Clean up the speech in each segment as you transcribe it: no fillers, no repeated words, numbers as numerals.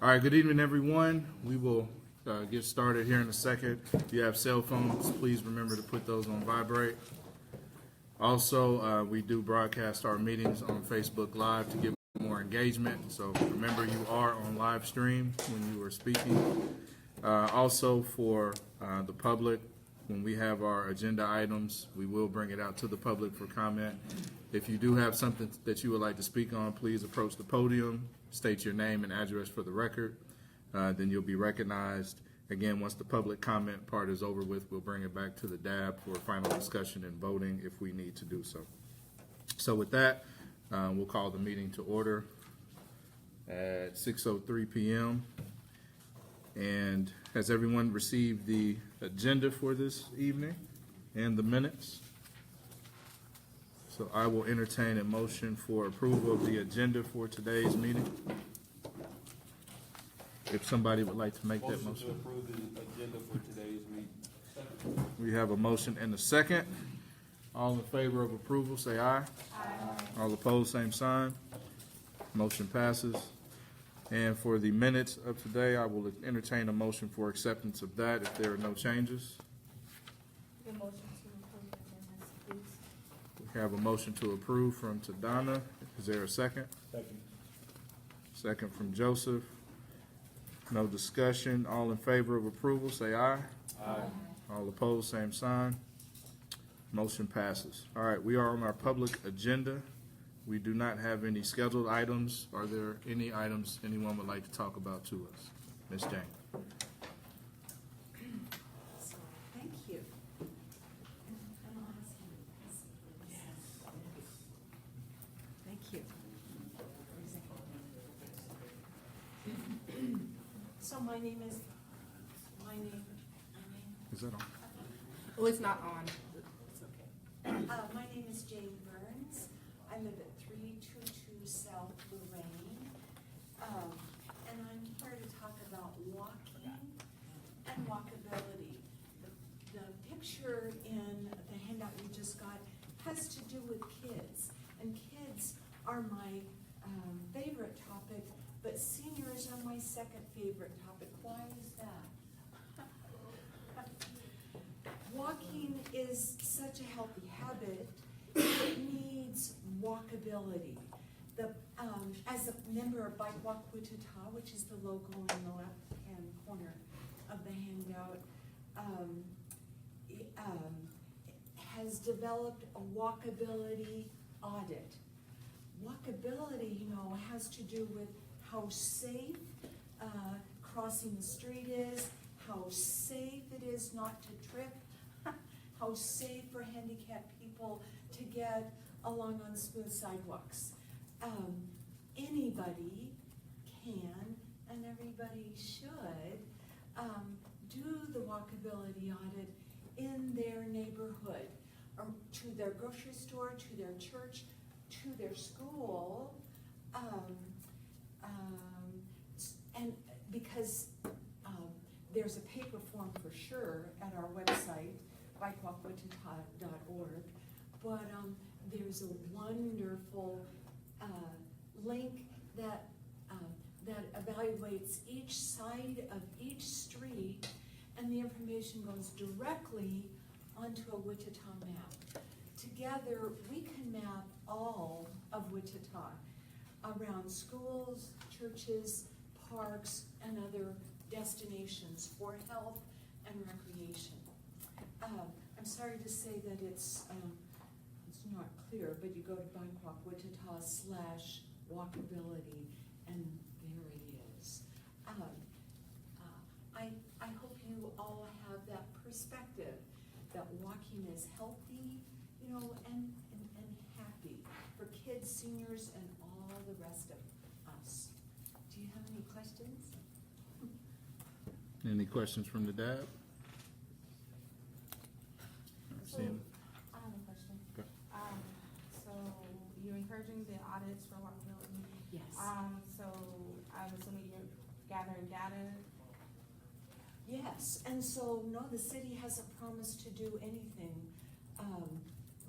All right, good evening, everyone. We will get started here in a second. If you have cell phones, please remember to put those on vibrate. Also, we do broadcast our meetings on Facebook Live to get more engagement. So remember, you are on live stream when you are speaking. Also, for the public, when we have our agenda items, we will bring it out to the public for comment. If you do have something that you would like to speak on, please approach the podium, state your name and address for the record. Then you'll be recognized. Again, once the public comment part is over with, we'll bring it back to the DAB for final discussion and voting if we need to do so. So with that, we'll call the meeting to order at 6:03 p.m. And has everyone received the agenda for this evening and the minutes? So I will entertain a motion for approval of the agenda for today's meeting. If somebody would like to make that motion. To approve the agenda for today's meeting. We have a motion and a second. All in favor of approval, say aye. Aye. All opposed, same sign. Motion passes. And for the minutes of today, I will entertain a motion for acceptance of that if there are no changes. The motion to approve the minutes, please. We have a motion to approve from Tadana. Is there a second? Second. Second from Joseph. No discussion. All in favor of approval, say aye. Aye. All opposed, same sign. Motion passes. All right, we are on our public agenda. We do not have any scheduled items. Are there any items anyone would like to talk about to us? Ms. Jane. Thank you. Thank you. So my name is, Is that on? oh, it's not on. It's okay. My name is Jane Burns. I live at 322 South Lorraine. And I'm here to talk about walking and walkability. The picture in the handout you just got has to do with kids. And kids are my favorite topic, but seniors are my second favorite topic. Why is that? Walking is such a healthy habit. It needs walkability. As a member of Bike Walk Wichita, which is the logo in the left-hand corner of the handout, has developed a walkability audit. Walkability, has to do with how safe crossing the street is, how safe it is not to trip, how safe for handicapped people to get along on smooth sidewalks. Anybody can, and everybody should, do the walkability audit in their neighborhood, or to their grocery store, to their church, to their school, and because there's a paper form for sure at our website, bikewalkwichita.org, but there's a wonderful link that evaluates each side of each street, and the information goes directly onto a Wichita map. Together, we can map all of Wichita around schools, churches, parks, and other destinations for health and recreation. I'm sorry to say that it's not clear, but you go to Bike Walk Wichita /walkability, and there it is. I hope you all have that perspective that walking is healthy, and happy for kids, seniors, and all the rest of us. Do you have any questions? Any questions from the DAB? So, I have a question. Okay. So you're encouraging the audits for walkability. Yes. So I'm assuming you're gathering data. Yes, and so, no, the city hasn't promised to do anything,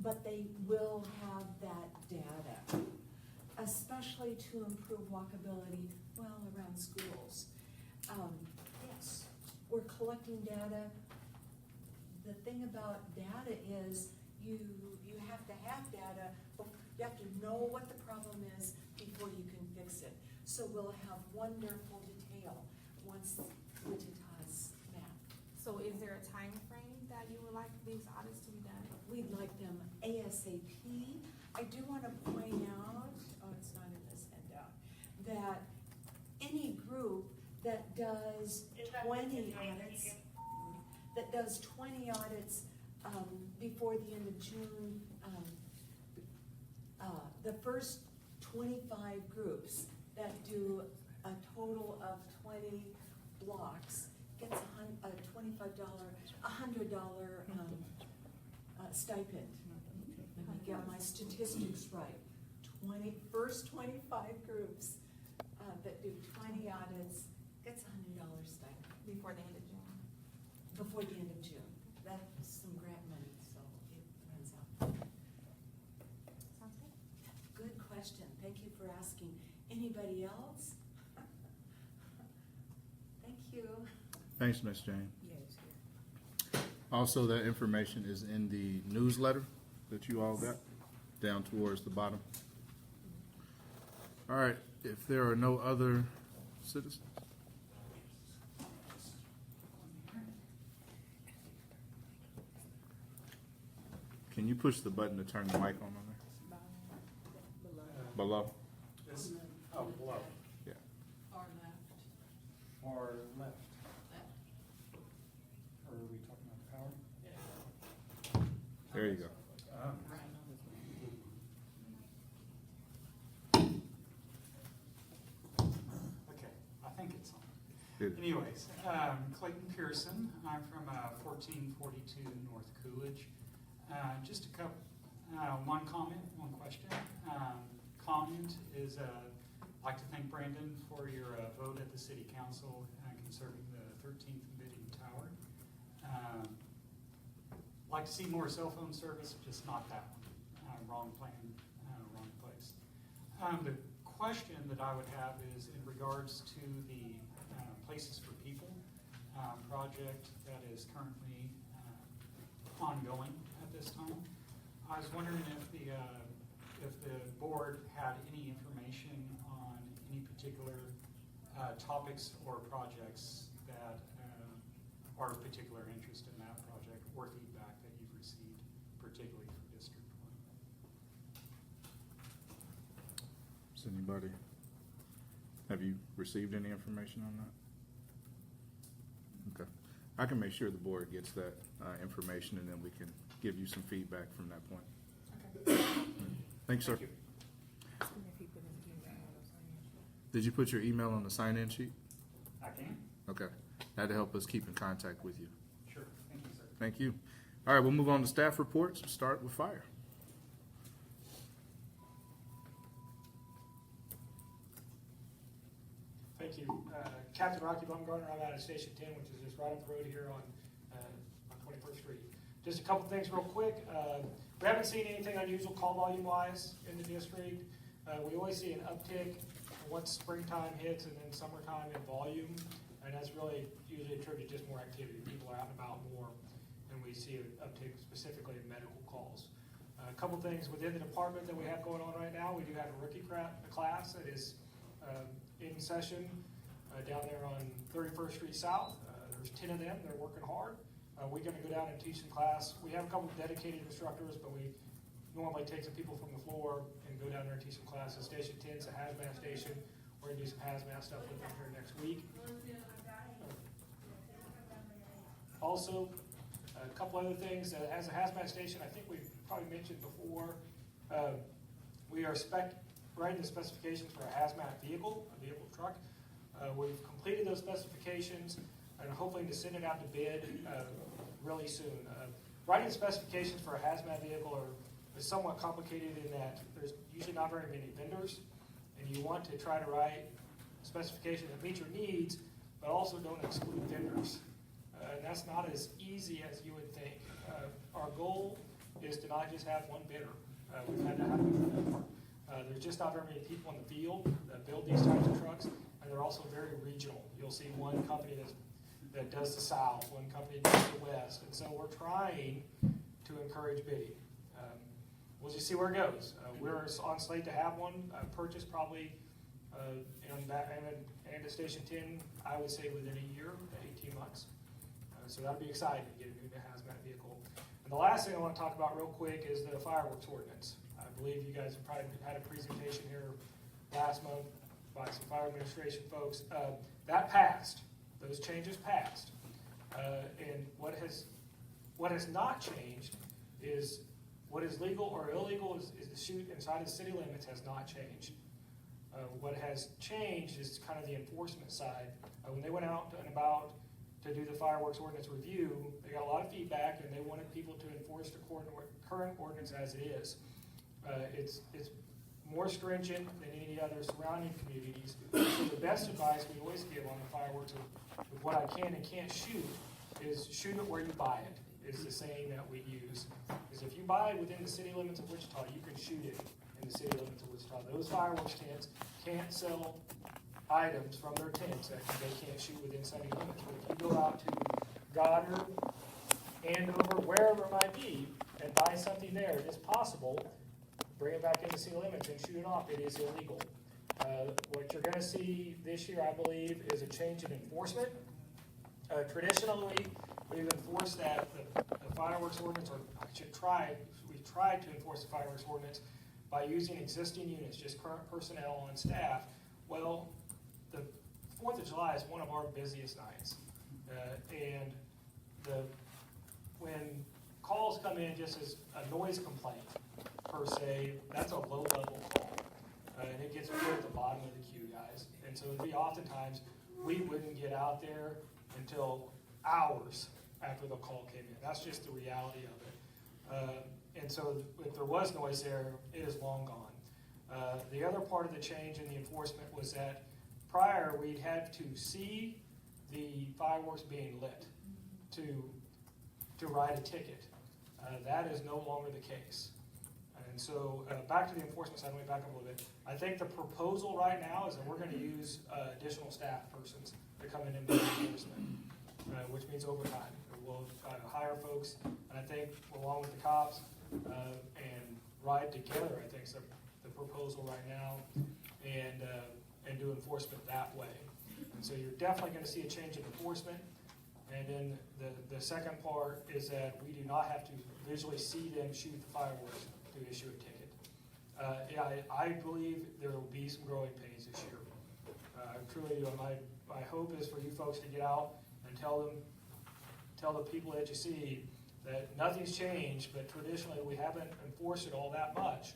but they will have that data. especially to improve walkability, well, around schools. Yes, we're collecting data. The thing about data is you have to have data, you have to know what the problem is before you can fix it. So we'll have wonderful detail once Wichita's mapped. So is there a time frame that you would like these audits to be done? We'd like them ASAP. I do want to point out, oh, it's not in this handout, that any group that does 20 audits, before the end of June, the first 25 groups that do a total of 20 blocks gets a $100 stipend. Let me get my statistics right. First 25 groups that do 20 audits gets a $100 stipend Before the end of June? before the end of June. That's some grant money, so it runs out. Sounds good. Good question. Thank you for asking. Anybody else? Thank you. Thanks, Ms. Jane. Also, that information is in the newsletter that you all got, down towards the bottom. All right, if there are no other citizens. Can you push the button to turn the mic on there? Below? This, oh, below, Yeah. Far left. or left? Or are we talking about the power? There you go. Okay, I think it's on. Good. Anyways, Clayton Pearson, I'm from 1442 North Coolidge. Just a couple, one comment, one question. Comment is, I'd like to thank Brandon for your vote at the City Council concerning the 13th bidding tower. Like to see more cell phone service, just not that one. Wrong plan, wrong place. The question that I would have is in regards to the Places for People project that is currently ongoing at this time. I was wondering if the board had any information on any particular topics or projects that are of particular interest in that project or feedback that you've received, particularly for District 1. Does anybody, have you received any information on that? Okay. I can make sure the board gets that information and then we can give you some feedback from that point. Thanks, sir. Thank you. Did you put your email on the sign-in sheet? I can? Okay. That'll help us keep in contact with you. Sure. Thank you, sir. Thank you. All right, we'll move on to staff reports. Start with fire. Thank you. Captain Rocky Bumgarner, I'm out of Station 10, which is just right up the road here on 21st Street. Just a couple things real quick. We haven't seen anything unusual call volume wise in the district. We always see an uptick once springtime hits and then summertime in volume, and that's really usually attributed to just more activity. People are out and about more, and we see an uptick specifically in medical calls. A couple things within the department that we have going on right now. We do have a rookie class that is in session down there on 31st Street South. There's 10 of them. They're working hard. We're going to go down and teach some class. We have a couple of dedicated instructors, but we normally take some people from the floor and go down there and teach some classes. Station 10 is a hazmat station. We're going to do some hazmat stuff with them here next week. Also, a couple other things. As a hazmat station, I think we've probably mentioned before, we are writing the specifications for a hazmat vehicle, a vehicle truck. We've completed those specifications and are hoping to send it out to bid really soon. Writing the specifications for a hazmat vehicle is somewhat complicated in that there's usually not very many vendors, and you want to try to write specifications that meet your needs, but also don't exclude vendors. And that's not as easy as you would think. Our goal is to not just have one bidder. We've had to have There's just not very many people in the field that build these types of trucks, and they're also very regional. You'll see one company that does the south, one company does the west, and so we're trying to encourage bidding. We'll just see where it goes. We're on slate to have one purchased probably and at Station 10, I would say within a year to 18 months. So that'll be exciting to get a new hazmat vehicle. And the last thing I want to talk about real quick is the fireworks ordinance. I believe you guys have probably had a presentation here last month by some fire administration folks. That passed. Those changes passed. And what has not changed is what is legal or illegal is to shoot inside the city limits has not changed. What has changed is kind of the enforcement side. When they went out and about to do the fireworks ordinance review, they got a lot of feedback, and they wanted people to enforce the current ordinance as it is. It's more stringent than any other surrounding communities. So the best advice we always give on the fireworks with what I can and can't shoot is shoot it where you buy it, is the saying that we use. Is if you buy it within the city limits of Wichita, you can shoot it in the city limits of Wichita. Those fireworks tents can't sell items from their tents that they can't shoot within city limits. But if you go out to Goddard, Andover, wherever it might be, and buy something there, it is possible, bring it back into city limits and shoot it off. It is illegal. What you're going to see this year, I believe, is a change in enforcement. Traditionally, we've enforced that the fireworks ordinance, or we tried to enforce the fireworks ordinance by using existing units, just current personnel on staff. Well, the 4th of July is one of our busiest nights. And when calls come in just as a noise complaint, per se, that's a low-level call. And it gets put at the bottom of the queue, guys. And so it'd be oftentimes we wouldn't get out there until hours after the call came in. That's just the reality of it. And so if there was noise there, it is long gone. The other part of the change in the enforcement was that prior we'd had to see the fireworks being lit to write a ticket. That is no longer the case. And so back to the enforcement side, let me back up a little bit. I think the proposal right now is that we're going to use additional staff persons to come in and do enforcement, which means overtime. We'll hire folks, and I think along with the cops and ride together, I think is the proposal right now, and do enforcement that way. And so you're definitely going to see a change in enforcement. And then the second part is that we do not have to visually see them shoot the fireworks to issue a ticket. I believe there will be some growing pains this year. Truly, my hope is for you folks to get out and tell the people that you see that nothing's changed, but traditionally we haven't enforced it all that much.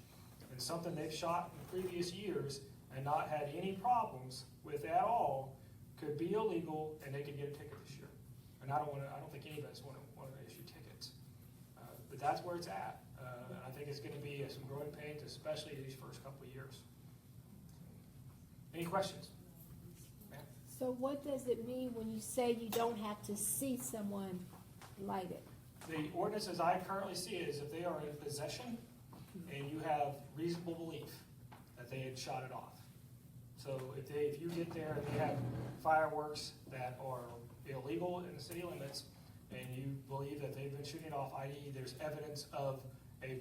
And something they've shot in previous years and not had any problems with at all could be illegal, and they could get a ticket this year. And I don't think any of us want to issue tickets. But that's where it's at. I think it's going to be some growing pains, especially these first couple of years. Any questions? Ma'am? So what does it mean when you say you don't have to see someone light it? The ordinance as I currently see it is if they are in possession and you have reasonable belief that they had shot it off. So if you get there and they have fireworks that are illegal in the city limits and you believe that they've been shooting it off, i.e. there's evidence of a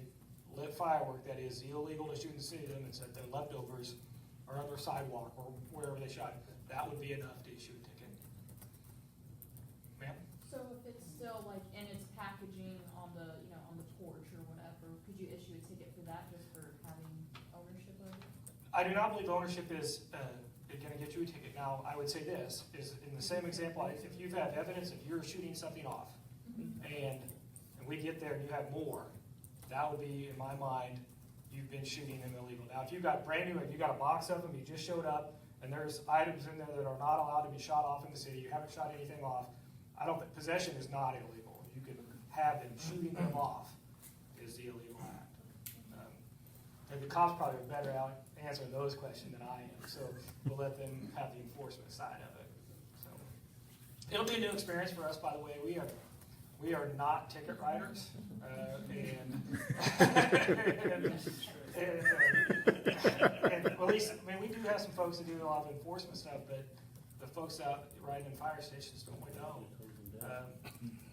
lit firework that is illegal to shoot in the city limits, that the leftovers are on their sidewalk or wherever they shot it, that would be enough to issue a ticket. Ma'am? So if it's still like in its packaging on the, on the porch or whatever, could you issue a ticket for that just for having ownership of it? I do not believe ownership is going to get you a ticket. Now, I would say this, is in the same example, if you have evidence of you're shooting something off, and we get there and you have more, that would be, in my mind, you've been shooting them illegal. Now, if you've got brand new, and you got a box of them, you just showed up, and there's items in there that are not allowed to be shot off in the city, you haven't shot anything off, I don't think, possession is not illegal. You can have them shooting them off is the illegal act. And the cops probably are better out answering those questions than I am, so we'll let them have the enforcement side of it. So it'll be a new experience for us, by the way. We are not ticket writers, And at least, I mean, we do have some folks that do a lot of enforcement stuff, but the folks out riding in fire stations don't really know.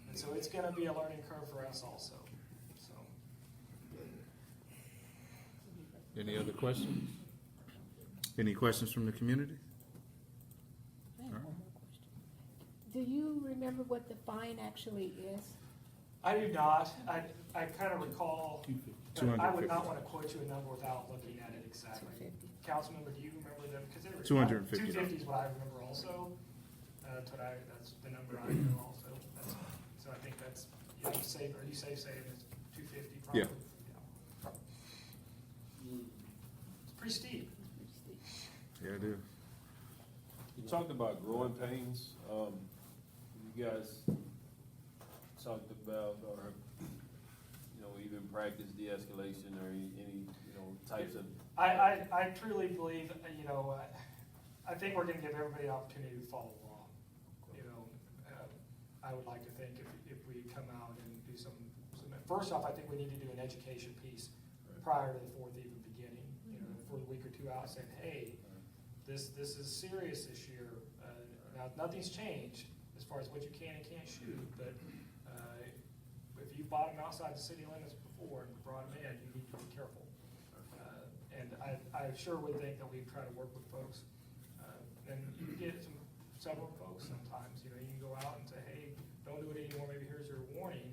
And so it's gonna be a learning curve for us also, so. Any other questions? Any questions from the community? I have one more question. Do you remember what the fine actually is? I do not, I kind of recall, but I would 250. not want to quote you a number without looking at it exactly. 250. Councilmember, do you remember them? Because they were. $250. 250 is what I remember also. That's the number I know also. So I think that's, are you safe saying it's 250 probably? Yeah. It's pretty steep. Yeah, I do. You talked about growing pains. You guys talked about, or, even practice de-escalation or any types of. I truly believe, I think we're gonna give everybody an opportunity to follow along. I would like to think if we come out and do some, first off, I think we need to do an education piece prior to the fourth even beginning, for a week or two out saying, hey, this is serious this year. Now, nothing's changed as far as what you can and can't shoot, but if you bought them outside the city limits before and brought them in, you need to be careful. And I sure would think that we'd try to work with folks. And you get several folks sometimes, you can go out and say, hey, don't do it anymore, maybe here's your warning,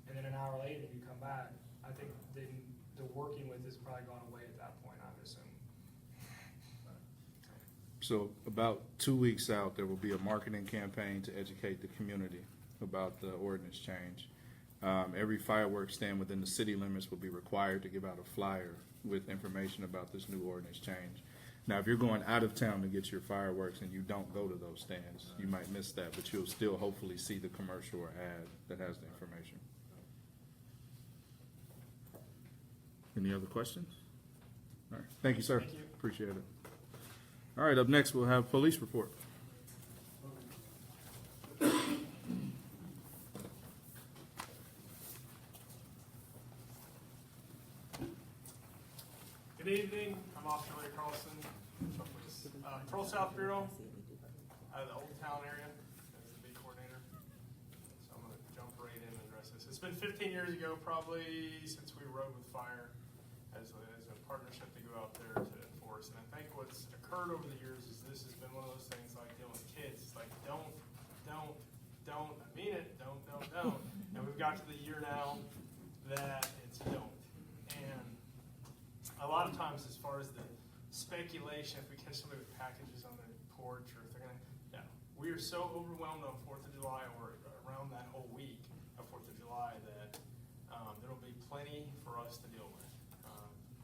and then an hour later you come back. I think then the working with has probably gone away at that point, I would assume. So about 2 weeks out, there will be a marketing campaign to educate the community about the ordinance change. Every fireworks stand within the city limits will be required to give out a flyer with information about this new ordinance change. Now, if you're going out of town to get your fireworks and you don't go to those stands, you might miss that, but you'll still hopefully see the commercial or ad that has the information. Any other questions? All right, thank you, sir. Thank you. Appreciate it. All right, up next, we'll have police report. Good evening, I'm Officer Larry Carlson, Patrol South Bureau, out of the Old Town area, as the beat coordinator. So I'm gonna jump right in and address this. It's been 15 years ago, probably, since we rode with fire as a partnership to go out there to enforce. And I think what's occurred over the years is this has been one of those things like dealing with kids. It's like, don't, I mean it, don't. And we've got to the year now that it's don't. And a lot of times, as far as the speculation, if we catch somebody with packages on their porch, or if they're gonna, we are so overwhelmed on 4th of July or around that whole week of 4th of July that there'll be plenty for us to deal with,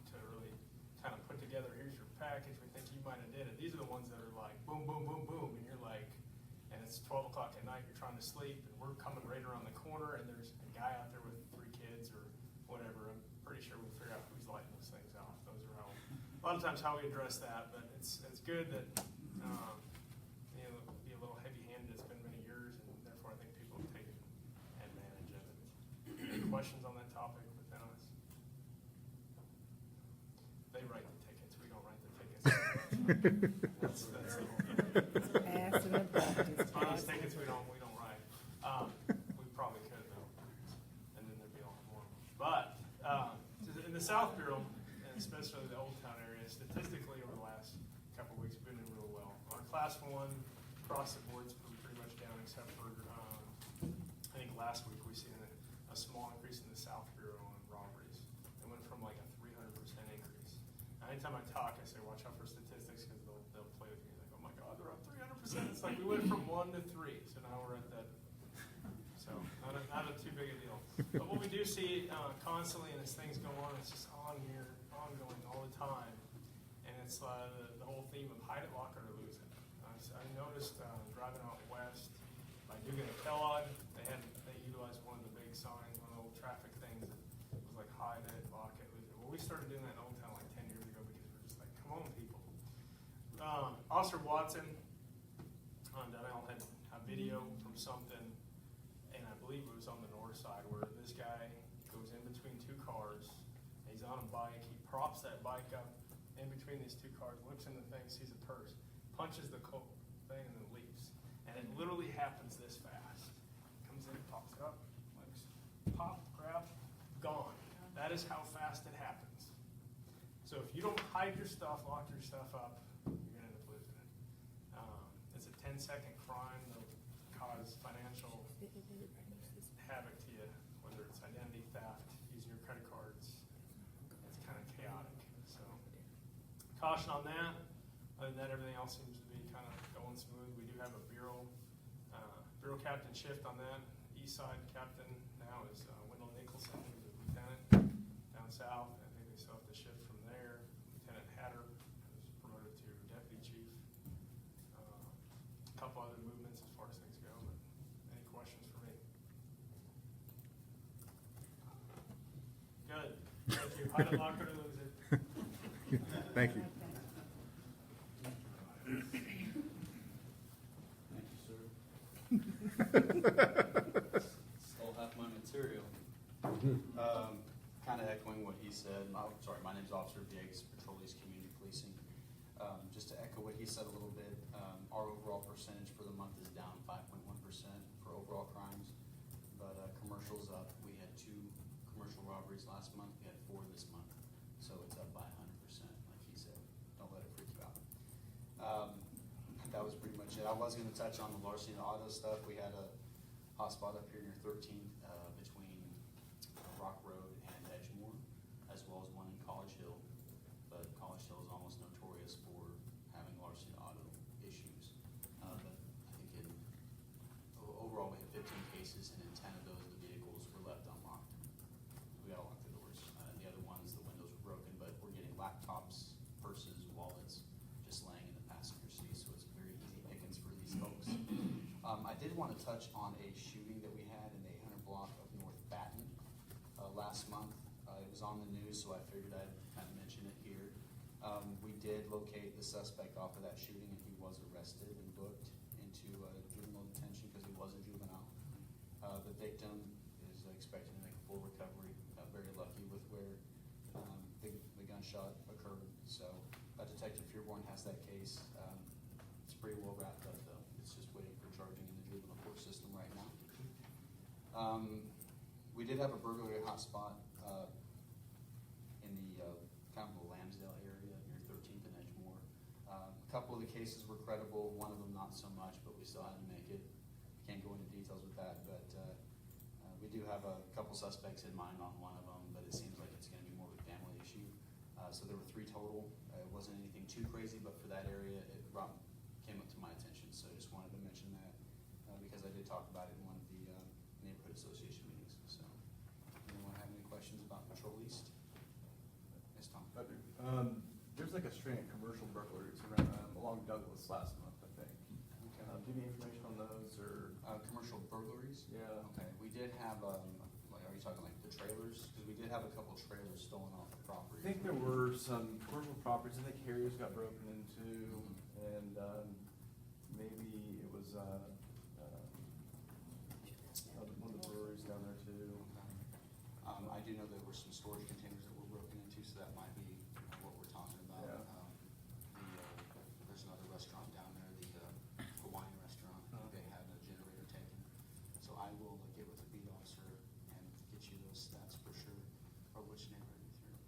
to really kind of put together, here's your package, we think you might have did it. These are the ones that are like, boom, boom, boom, boom, and you're like, and it's 12 o'clock at night, you're trying to sleep, and we're coming right around the corner, and there's a guy out there with 3 kids or whatever. I'm pretty sure we'll figure out who's lighting those things off. Those are how, a lot of times how we address that, but it's good that, be a little heavy-handed. It's been many years, and therefore I think people have taken advantage of it. Any questions on that topic within us? They write the tickets, we don't write the tickets. That's the whole thing. On those tickets, we don't write. We probably could though, and then there'd be a lot more. But in the South Bureau, and especially the Old Town area, statistically over the last couple of weeks, we've been doing real well. Our Class 1 across the board's pretty much down, except for I think last week we seen a small increase in the South Bureau on robberies. It went from like a 300% increase. Anytime I talk, I say watch out for statistics because they'll play with me. Like, oh my God, they're up 300%. It's like we went from 1 to 3, so now we're at that. So not a too big a deal. But what we do see constantly, and as things go on, it's just ongoing all the time. And it's the whole theme of hide it, lock it, or lose it. I noticed driving out west by Dugan and Kellogg, they utilized one of the big signs, one of the old traffic things. It was like hide it, lock it, lose it. Well, we started doing that in Old Town like 10 years ago because we're just like, come on, people. Officer Watson on Donnell had a video from something, and I believe it was on the north side, where this guy goes in between 2 cars. He's on a bike. He props that bike up in between these two cars, looks in the thing, sees a purse, punches the thing, and then leaves. And it literally happens this fast. Comes in, pops it up, looks, pop, grab, gone. That is how fast it happens. So if you don't hide your stuff, lock your stuff up, you're gonna end up losing it. It's a 10-second crime that'll cause financial havoc to you, whether it's identity theft, using your credit cards. It's kind of chaotic. So caution on that. Other than that, everything else seems to be kind of going smooth. We do have a bureau captain shift on that. East side captain now is Wendell Nicholson, who's a lieutenant down south. I think they still have to shift from there. Lieutenant Hatter was promoted to deputy chief. A couple other movements as far as things go. But any questions for me? Good. Thank you. Hide it, lock it, or lose it. Thank you. Thank you, sir. Stole half my material. Kind of echoing what he said. Sorry, my name's Officer Biggs, Patrol East Community Policing. Just to echo what he said a little bit, our overall percentage for the month is down 5.1% for overall crimes, but commercials up. We had 2 commercial robberies last month. We had 4 this month, so it's up by 100%, like he said. Don't let it freak you out. That was pretty much it. I was going to touch on the larceny and auto stuff. We had a hotspot up here near 13th between Rock Road and Edgemore, as well as one in College Hill. But College Hill is almost notorious for having larceny and auto issues. But I think overall we had 15 cases, and in 10 of those the vehicles were left unlocked. We got to lock the doors. The other ones, the windows were broken, but we're getting laptops, purses, wallets, just laying in the passenger seat, so it's very easy pickings for these folks. I did want to touch on a shooting that we had in the 800 block of North Baton last month. It was on the news, so I figured I'd kind of mention it here. We did locate the suspect off of that shooting, and he was arrested and booked into juvenile detention because he was a juvenile. The victim is expected to make a full recovery. Very lucky with where the gunshot occurred. So Detective Fearborn has that case. It's pretty well wrapped up though. It's just waiting for charging in the juvenile court system right now. We did have a burglary hotspot in the kind of the Lambsdale area near 13th and Edgemore. A couple of the cases were credible, one of them not so much, but we still had to make it. Can't go into details with that, but we do have a couple suspects in mind on one of them, but it seems like it's going to be more of a family issue. So there were 3 total. It wasn't anything too crazy, but for that area, it came up to my attention. So I just wanted to mention that because I did talk about it in one of the neighborhood association meetings. So anyone have any questions about Patrol East? Yes, Tom. I do. There's like a string of commercial burglaries around along Douglas last month, I think. Okay. Do you have any information on those or? Commercial burglaries? Yeah. Okay, we did have, are you talking like the trailers? Because we did have a couple trailers stolen off the property. I think there were some commercial properties. I think Harry's got broken into, and maybe it was one of the breweries down there too. I do know there were some storage containers that were broken into, so that might be what we're talking about. Yeah. There's another restaurant down there, the Hawaiian restaurant. They had a generator taken. So I will get with the beat officer and get you those stats for sure. Or which neighborhood you're through?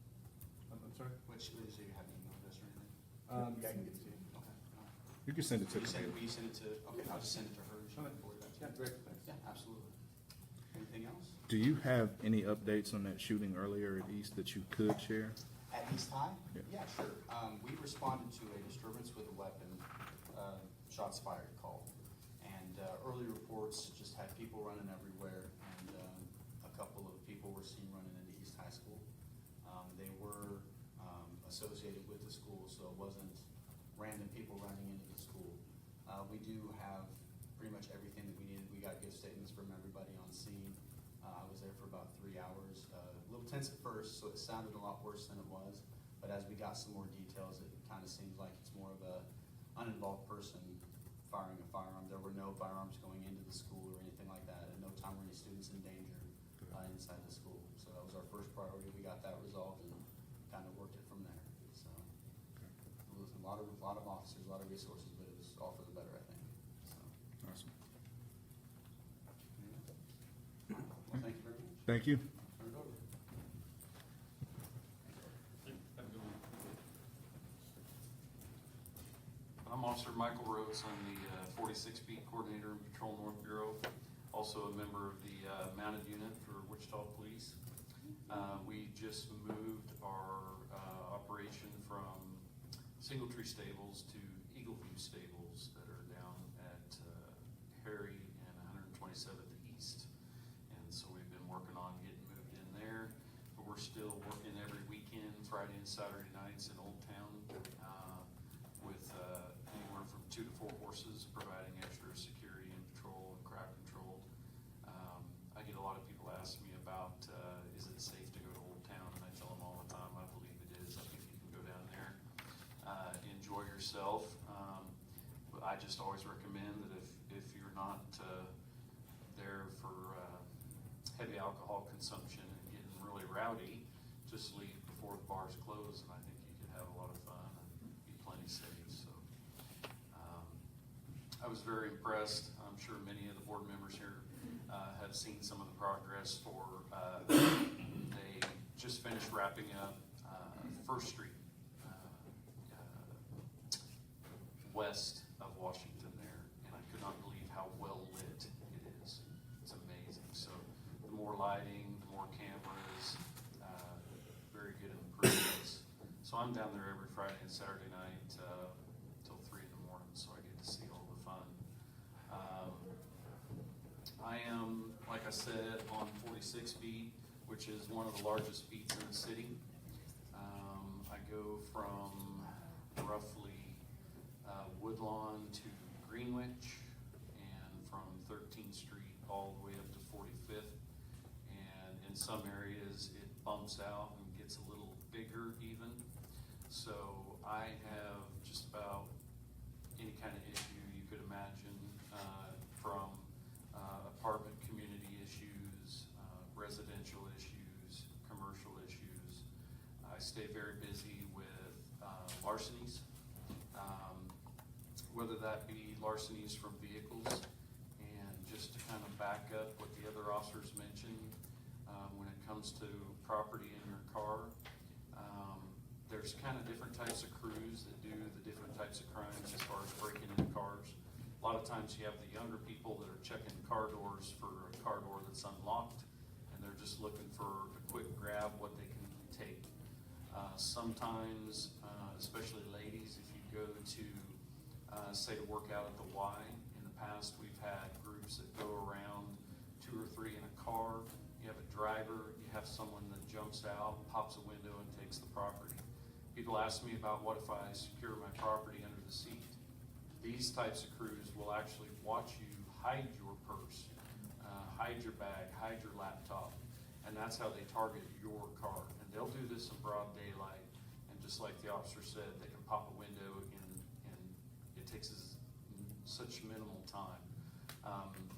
I'm sorry? Which, do you have an email address or anything? Yeah, I can get it to you. Okay. You can send it to Will me. you send it to, okay, I'll just send it to her. and she can forward that to Yeah, me. great, thanks. Yeah, absolutely. Anything else? Do you have any updates on that shooting earlier at East that you could share? At East High? Yeah. Yeah, sure. We responded to a disturbance with a weapon, shots fired call. And early reports just had people running everywhere, and a couple of people were seen running into East High School. They were associated with the school, so it wasn't random people running into the school. We do have pretty much everything that we needed. We got good statements from everybody on scene. I was there for about 3 hours. A little tense at first, so it sounded a lot worse than it was. But as we got some more details, it kind of seems like it's more of a uninvolved person firing a firearm. There were no firearms going into the school or anything like that. At no time were any students in danger inside the school. So that was our first priority. We got that resolved and kind of worked it lot of officers, a lot of resources, but it was all for the better, I think, so. Awesome. Well, thank you very much. Thank you. Turn it over. I'm Officer Michael Rhodes. I'm the 46 Beat Coordinator in Patrol North Bureau, also a member of the Mounted Unit for Wichita Police. We just moved our operation from Singletree Stables to Eagle View Stables that are down at Harry and 127th East. And so we've been working on getting moved in there, but we're still working every weekend, Friday and Saturday nights in Old Town, with anywhere from 2 to 4 horses, providing extra security and patrol and crowd control. I get a lot of people ask me about, is it safe to go to Old Town? And I tell them all the time, I believe it is. I think you can go down there, enjoy yourself. But I just always recommend that if you're not there for heavy alcohol consumption and getting really rowdy, just leave before the bars close, and I think you could have a lot of fun and be plenty safe. So I was very impressed. I'm sure many of the board members here have seen some of the progress for, they just finished wrapping up First Street west of Washington there, and I could not believe how well lit it is. It's amazing. So the more lighting, the more cameras, very good improvements. So I'm down there every Friday and Saturday night till 3 in the morning, so I get to see all the fun. I am, like I said, on 46 Beat, which is one of the largest beats in the city. I go from roughly Woodlawn to Greenwich, and from 13th Street all the way up to 45th. And in some areas it bumps out and gets a little bigger even. So I have just about any kind of issue you could imagine, from apartment community issues, residential issues, commercial issues. I stay very busy with larcenies, whether that be larcenies from vehicles. And just to kind of back up what the other officers mentioned, when it comes to property in your car, there's kind of different types of crews that do the different types of crimes as far as breaking into cars. A lot of times you have the younger people that are checking car doors for a car door that's unlocked, and they're just looking for a quick grab, what they can take. Sometimes, especially ladies, if you go to, say, to work out at the Y, in the past we've had groups that go around 2 or 3 in a car. You have a driver, you have someone that jumps out, pops a window, and takes the property. People ask me about what if I secure my property under the seat. These types of crews will actually watch you hide your purse, hide your bag, hide your laptop, and that's how they target your car. And they'll do this in broad daylight, and just like the officer said, they can pop a window and it takes such minimal time.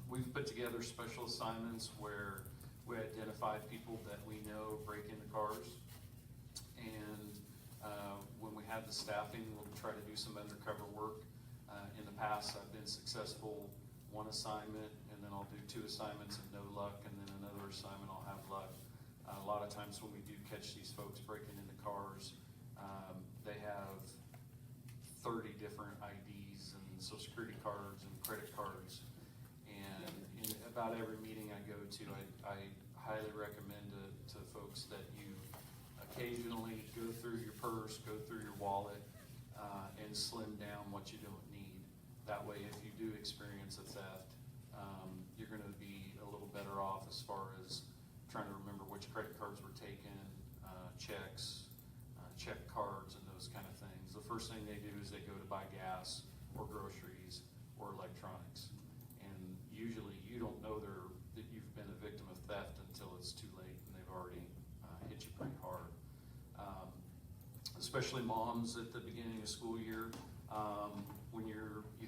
We've put together special assignments where we identify people that we know break into cars, and when we have the staffing, we'll try to do some undercover work. In the past, I've been successful 1 assignment, and then I'll do 2 assignments and no luck, and then another assignment I'll have luck. A lot of times when we do catch these folks breaking into cars, they have 30 different IDs and Social Security cards and credit cards. And in about every meeting I go to, I highly recommend to folks that you occasionally go through your purse, go through your wallet, and slim down what you don't need. That way, if you do experience a theft, you're gonna be a little better off as far as trying to remember which credit cards were taken, checks, check cards, and those kind of things. The first thing they do is they go to buy gas or groceries or electronics. And usually you don't know that you've been a victim of theft until it's too late and they've already hit you pretty hard. Especially moms at the beginning of school year, when you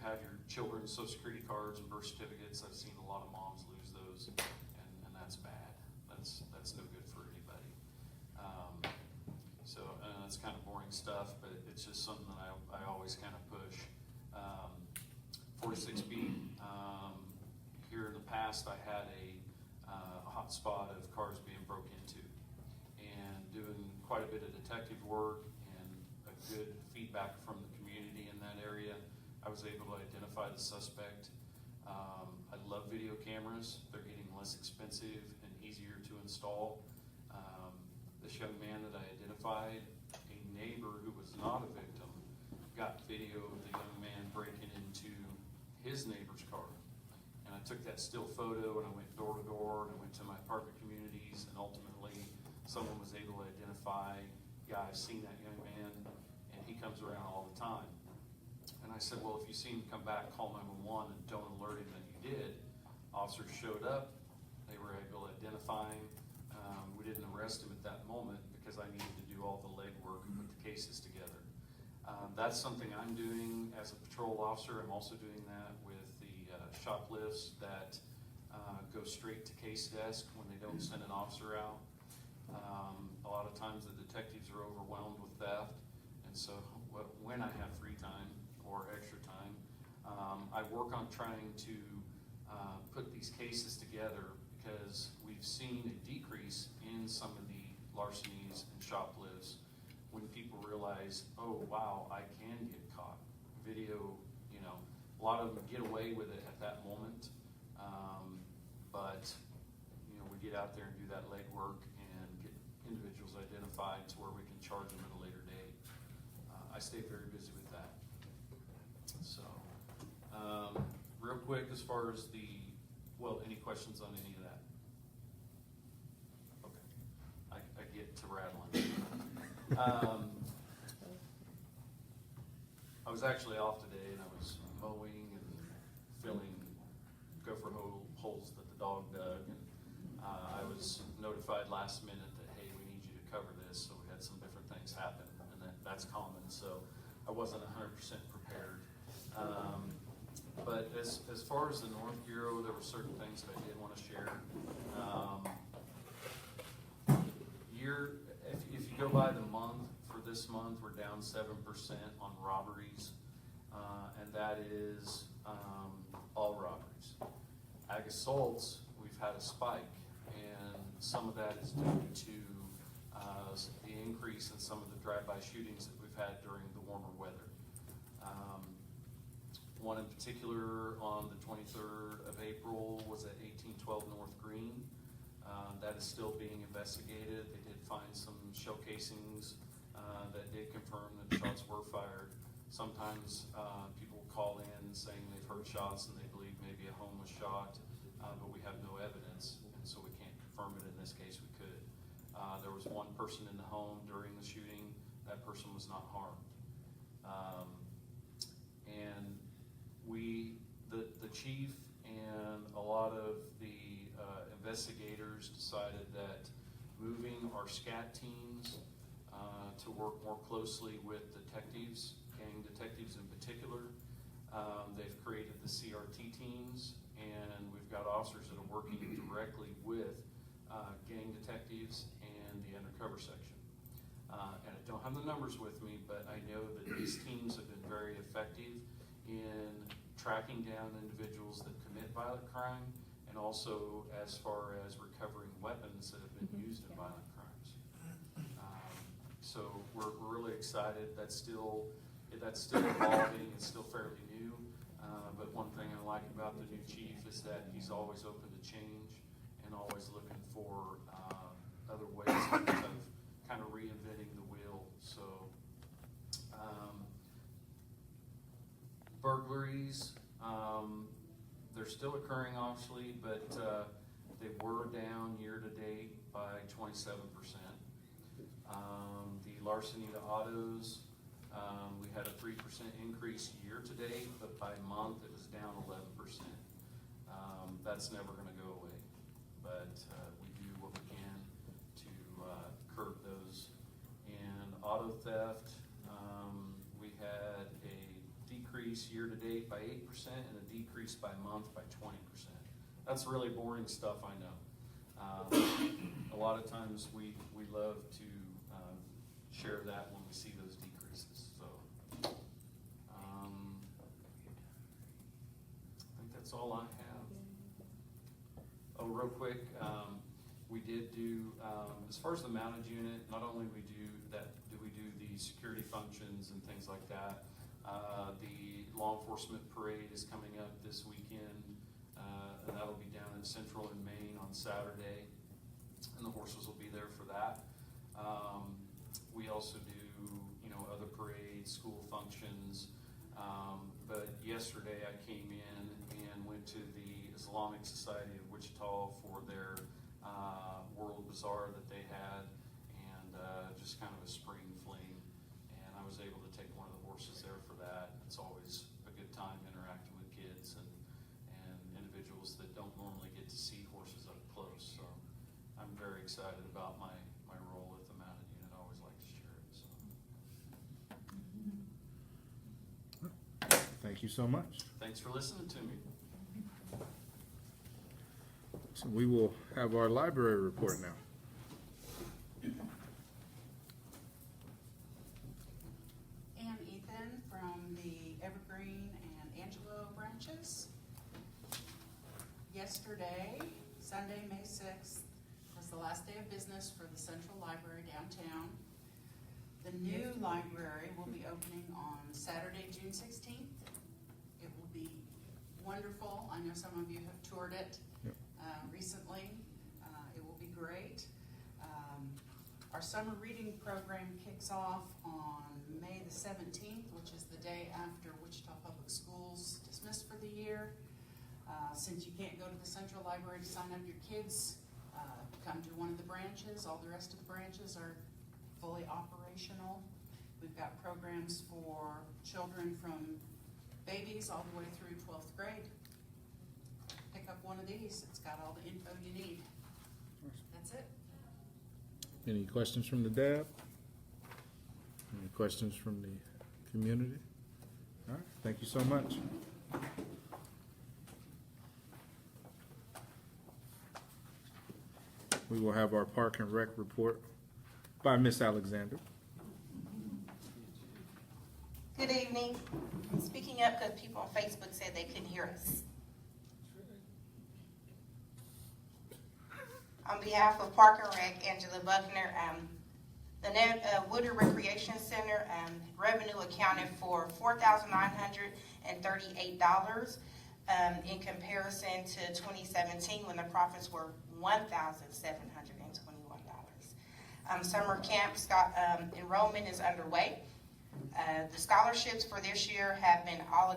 have your children's Social Security cards and birth certificates. I've seen a lot of moms lose those, and that's bad. That's no good for anybody. So So, it's kind of boring stuff, but it's just something that I always kind of push. 46B, here in the past, I had a hot spot of cars being broke into, and doing quite a bit of detective work and a good feedback from the community in that area, I was able to identify the suspect. I love video cameras. They're getting less expensive and easier to install. This young man that I identified, a neighbor who was not a victim, got video of the young man breaking into his neighbor's car. And I took that still photo and I went door to door and I went to my apartment communities, and ultimately someone was able to identify, yeah, I've seen that young man and he comes around all the time. And I said, well, if you see him come back, call 911 and don't alert him that you did. Officers showed up, they were able to identify him. We didn't arrest him at that moment because I needed to do all the legwork and put the cases together. That's something I'm doing as a patrol officer. I'm also doing that with the shoplifts that go straight to case desk when they don't send an officer out. A lot of times the detectives are overwhelmed with theft, and so when I have free time or extra time, I work on trying to put these cases together, because we've seen a decrease in some of the larcenies and shoplifts when people realize, oh wow, I can get caught. Video, a lot of them get away with it at that moment, but we get out there and do that legwork and get individuals identified to where we can charge them at a later date. I stay very busy with that. So, real quick, as far as any questions on any of that? Okay, I get to rattling. I was actually off today, and I was mowing and filling gopher holes that the dog dug, and I was notified last minute that, hey, we need you to cover this, so we had some different things happen, and that's common, so I wasn't 100% prepared. But as far as the North Bureau, there were certain things that I did want to share. If you go by the month, for this month, we're down 7% on robberies, and that is all robberies. Ag assaults, we've had a spike, and some of that is due to the increase in some of the drive-by shootings that we've had during the warmer weather. One in particular on the 23rd of April was at 1812 North Green. That is still being investigated. They did find some shell casings that did confirm that shots were fired. Sometimes people call in saying they've heard shots and they believe maybe a home was shot, but we have no evidence, and so we can't confirm it. In this case, we could. There was one person in the home during the shooting. That person was not harmed. And the chief and a lot of the investigators decided that moving our SCAT teams to work more closely with detectives, gang detectives in particular. They've created the CRT teams, and we've got officers that are working directly with gang detectives and the undercover section. And I don't have the numbers with me, but I know that these teams have been very effective in tracking down individuals that commit violent crime, and also as far as recovering weapons that have been used in violent crimes. So we're really excited. That's still evolving. It's still fairly new. But one thing I like about the new chief is that he's always open to change and always looking for other ways of kind of reinventing the wheel. So burglaries, they're still occurring, obviously, but they were down year to date by 27%. The larceny to autos, we had a 3% increase year to date, but by month it was down 11%. That's never going to go away, but we do what we can to curb those. And auto theft, we had a decrease year to date by 8% and a decrease by month by 20%. That's really boring stuff, I know. A lot of times we love to share that when we see those decreases, so. I think that's all I have. Oh, real quick, we did do, as far as the mounted unit, not only do we do the security functions and things like that, the law enforcement parade is coming up this weekend, and that'll be down in Central and Maine on Saturday, and the horses will be there for that. We also do, other parades, school functions, but yesterday I came in and went to the Islamic Society of Wichita for their World Bazaar that they had, and just kind of a spring fling. And I was able to take one of the horses there for that. It's always a good time interacting with kids and individuals that don't normally get to see horses up close. So I'm very excited about my role at the mounted unit. I always like to share it. So Thank you so much. thanks for listening to me. So we will have our library report now. Ann Ethan from the Evergreen and Angelo branches. Yesterday, Sunday, May 6th, was the last day of business for the Central Library downtown. The new library will be opening on Saturday, June 16th. It will be wonderful. I know some of you have toured it recently. It will be great. Our summer reading program kicks off on May the 17th, which is the day after Wichita Public Schools dismissed for the year. Since you can't go to the Central Library to sign up your kids, come to one of the branches. All the rest of the branches are fully operational. We've got programs for children from babies all the way through 12th grade. Pick up one of these. It's got all the info you need. That's it. Any questions from the DAB? Any questions from the community? All right, thank you so much. We will have our Park and Rec report by Miss Alexander. Good evening. I'm speaking up because people on Facebook said they couldn't hear us. On behalf of Park and Rec, Angela Buckner, the Woodard Recreation Center revenue accounted for $4,938 in comparison to 2017 when the profits were $1,721. Summer camp enrollment is underway. The scholarships for this year have all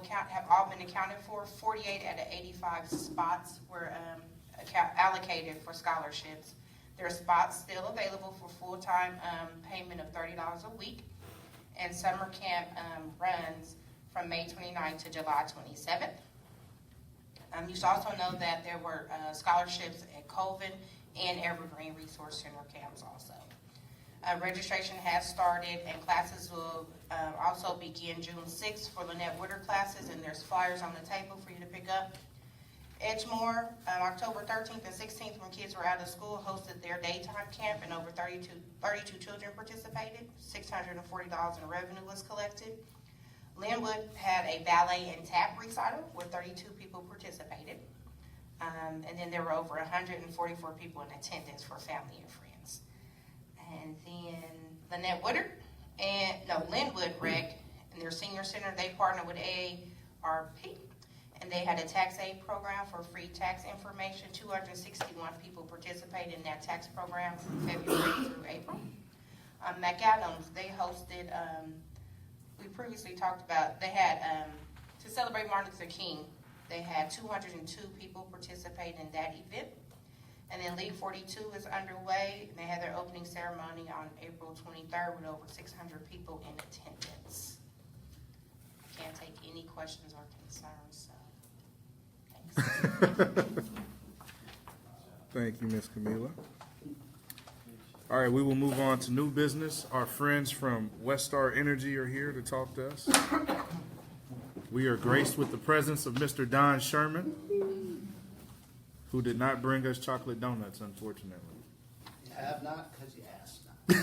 been accounted for. 48 out of 85 spots were allocated for scholarships. There are spots still available for full-time payment of $30 a week, and summer camp runs from May 29th to July 27th. You should also know that there were scholarships at Colvin and Evergreen Resource Center camps also. Registration has started, and classes will also begin June 6th for Lynette Woodard classes, and there's flyers on the table for you to pick up. Edgemoor, October 13th and 16th, when kids were out of school, hosted their daytime camp, and over 32 children participated. $640 in revenue was collected. Linwood had a ballet and tap recital where 32 people participated. And then there were over 144 people in attendance for family and friends. And then Linwood Rec and their senior center, they partnered with AARP, and they had a tax aid program for free tax information. 261 people participated in that tax program from February through April. McAdams, they hosted, we previously talked about, they had, to celebrate Martin Luther King, they had 202 people participate in that event. And then League 42 is underway, and they had their opening ceremony on April 23rd with over 600 people in attendance. I can't take any questions or concerns, so thanks. Thank you, Ms. Camila. All right, we will move on to new business. Our friends from Westar Energy are here to talk to us. We are graced with the presence of Mr. Don Sherman, who did not bring us chocolate donuts, unfortunately. You have not because you asked not. Okay,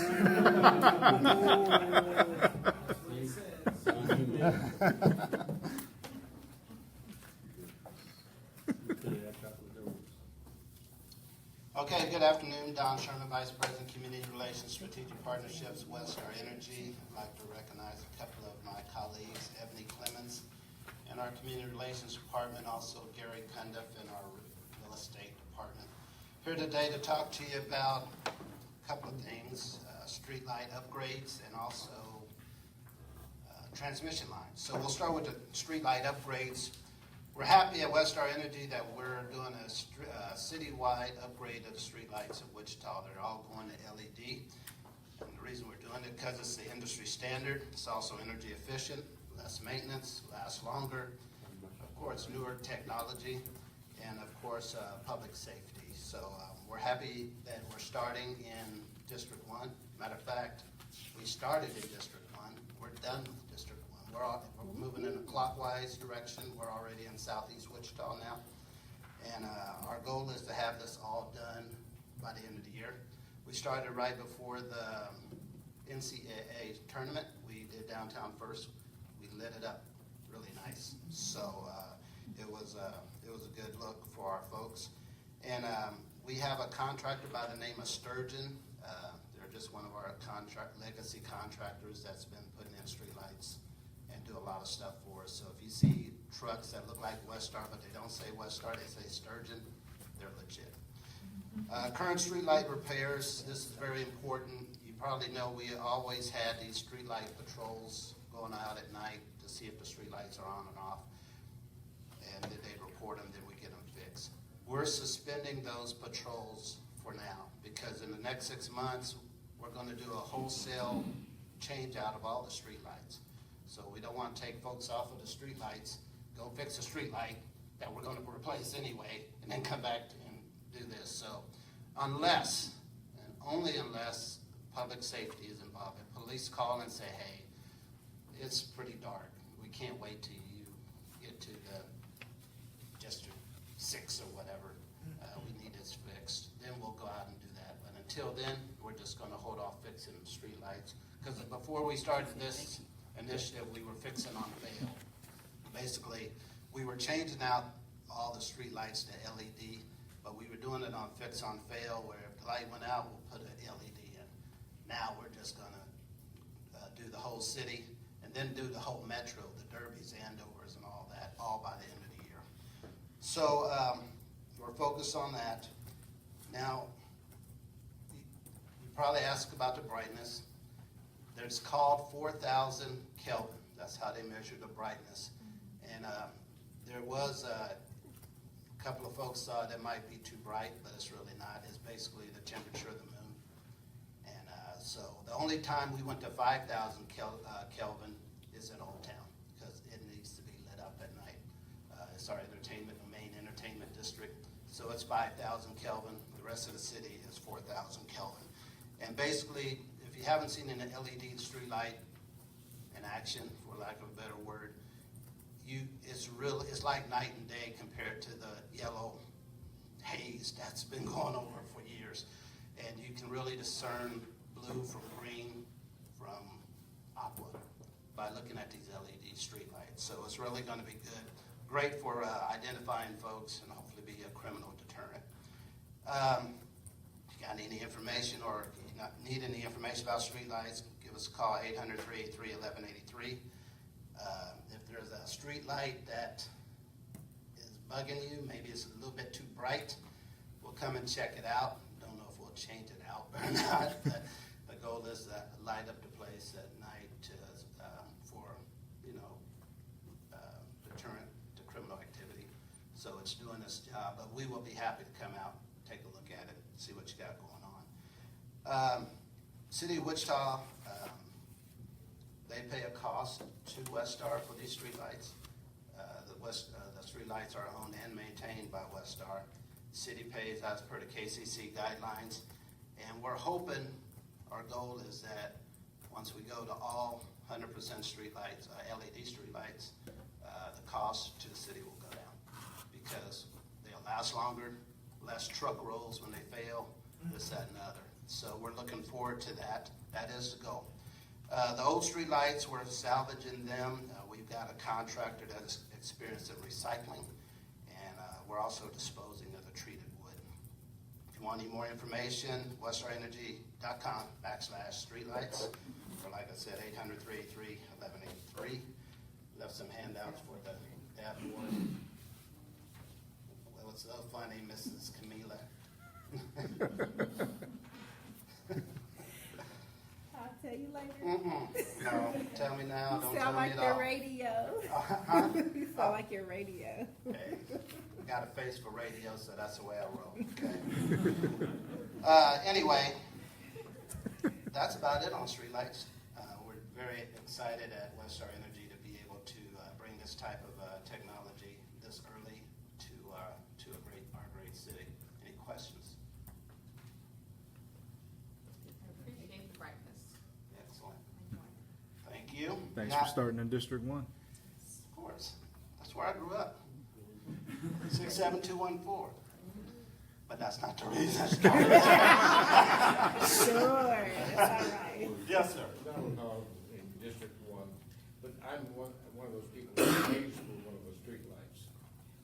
good afternoon. Don Sherman, Vice President, Community Relations, Strategic Partnerships, Westar Energy. I'd like to recognize a couple of my colleagues, Ebony Clemens in our Community Relations Department, also Gary Cundiff in our Real Estate Department. Here today to talk to you about a couple of things, street light upgrades and also transmission lines. So we'll start with the street light upgrades. We're happy at Westar Energy that we're doing a citywide upgrade of the streetlights of Wichita. They're all going to LED. And the reason we're doing it because it's the industry standard. It's also energy efficient, less maintenance, lasts longer. Of course, newer technology, and of course, public safety. So we're happy that we're starting in District 1. Matter of fact, we started in District 1. We're done with District 1. We're moving in a clockwise direction. We're already in southeast Wichita now. And our goal is to have this all done by the end of the year. We started right before the NCAA tournament. We did downtown first. We lit it up really nice. So it was a good look for our folks. And we have a contractor by the name of Sturgeon. They're just one of our legacy contractors that's been putting in streetlights and do a lot of stuff for us. So if you see trucks that look like Westar, but they don't say Westar, they say Sturgeon, they're legit. Current streetlight repairs, this is very important. You probably know we always had these streetlight patrols going out at night to see if the streetlights are on and off. And then they report them, then we get them fixed. We're suspending those patrols for now because in the next 6 months, we're going to do a wholesale change out of all the streetlights. So we don't want to take folks off of the streetlights, go fix a streetlight that we're going to replace anyway, and then come back and do this. So unless, and only unless, public safety is involved, if police call and say, hey, it's pretty dark, we can't wait till you get to the District 6 or whatever, we need this fixed, then we'll go out and do that. But until then, we're just going to hold off fixing the streetlights. Because before we started this initiative, we were fixing on fail. Basically, we were changing out all the street lights to LED, but we were doing it on fix on fail, where if the light went out, we'll put an LED in. Now we're just gonna do the whole city, and then do the whole metro, the Derbys, Andovers, and all that, all by the end of the year. So we're focused on that. Now, you probably ask about the brightness. It's called 4,000 Kelvin. That's how they measure the brightness. And there was a couple of folks thought it might be too bright, but it's really not. It's basically the temperature of the moon. And so the only time we went to 5,000 Kelvin is in Old Town because it needs to be lit up at night. It's our main entertainment district. So it's 5,000 Kelvin. The rest of the city is 4,000 Kelvin. And basically, if you haven't seen an LED streetlight in action, for lack of a better word, it's like night and day compared to the yellow haze that's been going over for years. And you can really discern blue from green from aqua by looking at these LED streetlights. So it's really going to be good. Great for identifying folks and hopefully be a criminal deterrent. If you got any information or need any information about streetlights, give us a call, 800-383-1183. If there's a streetlight that is bugging you, maybe it's a little bit too bright, we'll come and check it out. Don't know if we'll change it out or not, but the goal is to light up the place at night for, deterrent to criminal activity. So it's doing its job, but we will be happy to come out, take a look at it, see what you got going on. City of Wichita, they pay a cost to Westar for these streetlights. The streetlights are owned and maintained by Westar. City pays as per the KCC guidelines, and we're hoping, our goal is that once we go to all 100% streetlights, LED streetlights, the cost to the city will go down because they'll last longer, less truck rolls when they fail, this, that, and the other. So we're looking forward to that. That is the goal. The old street lights, we're salvaging them. We've got a contractor that is experienced in recycling, and we're also disposing of the treated wood. If you want any more information, westarrenergy.com/streetlights, or like I said, 800-383-1183. Left some handouts for the dab board. Well, it's so funny, Mrs. Camila. I'll tell you later. No, tell me now, don't You tell sound me like at your all. radio. Huh? You sound like your radio. Hey, got a face for radio, so that's the way I roll. Okay. Anyway, that's about it on streetlights. We're very excited at Westar Energy to be able to bring this type of technology this early to our great city. Any questions? I appreciate the brightness. Excellent. Thank you. Thanks Now- for starting in District 1. Of course. That's where I grew up. 67214. But that's not the reason I started. Sure, that's all right. Yes, sir. I don't know in District 1, but I'm one of those people who pays for one of those streetlights.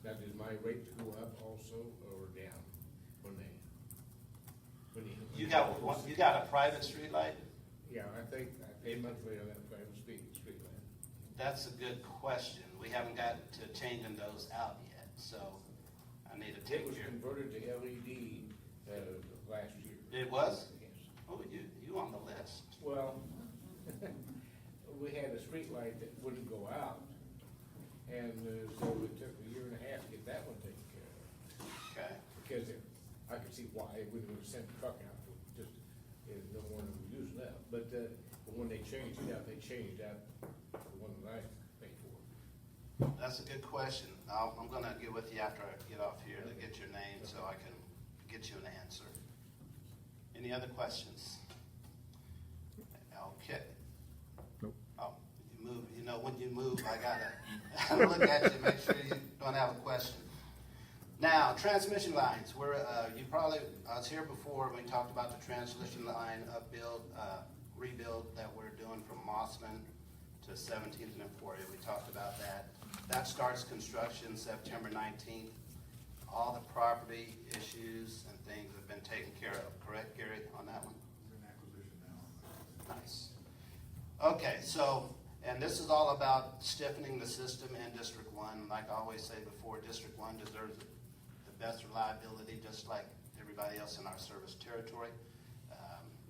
Now, does my rate go up also or down when You got a private street light? Yeah, I think I pay monthly on that private street light. That's a good question. We haven't got to changing those out yet, so I need to It take was care. converted to LED last year. It was? Yes. Oh, you on the list. Well, we had a street light that wouldn't go out, and so it took a year and a half to get that one taken care of. Okay. Because I could see why it wouldn't have sent the truck out, just, no one would use that. But when they changed it out, they changed out the one that I paid for. That's a good question. I'm gonna get with you after I get off here to get your name so I can get you an answer. Any other questions? Okay. Nope. Oh, you move, when you move, I gotta look at you, make sure you don't have a question. Now, transmission lines, I was here before when we talked about the transmission line rebuild that we're doing from Mossman to 17th and Emporia. We talked about that. That starts construction September 19th. All the property issues and things have been taken care of, correct, Gary, on that one? We're in acquisition now. Nice. Okay, so, and this is all about stiffening the system in District 1. Like I always say before, District 1 deserves the best reliability, just like everybody else in our service territory.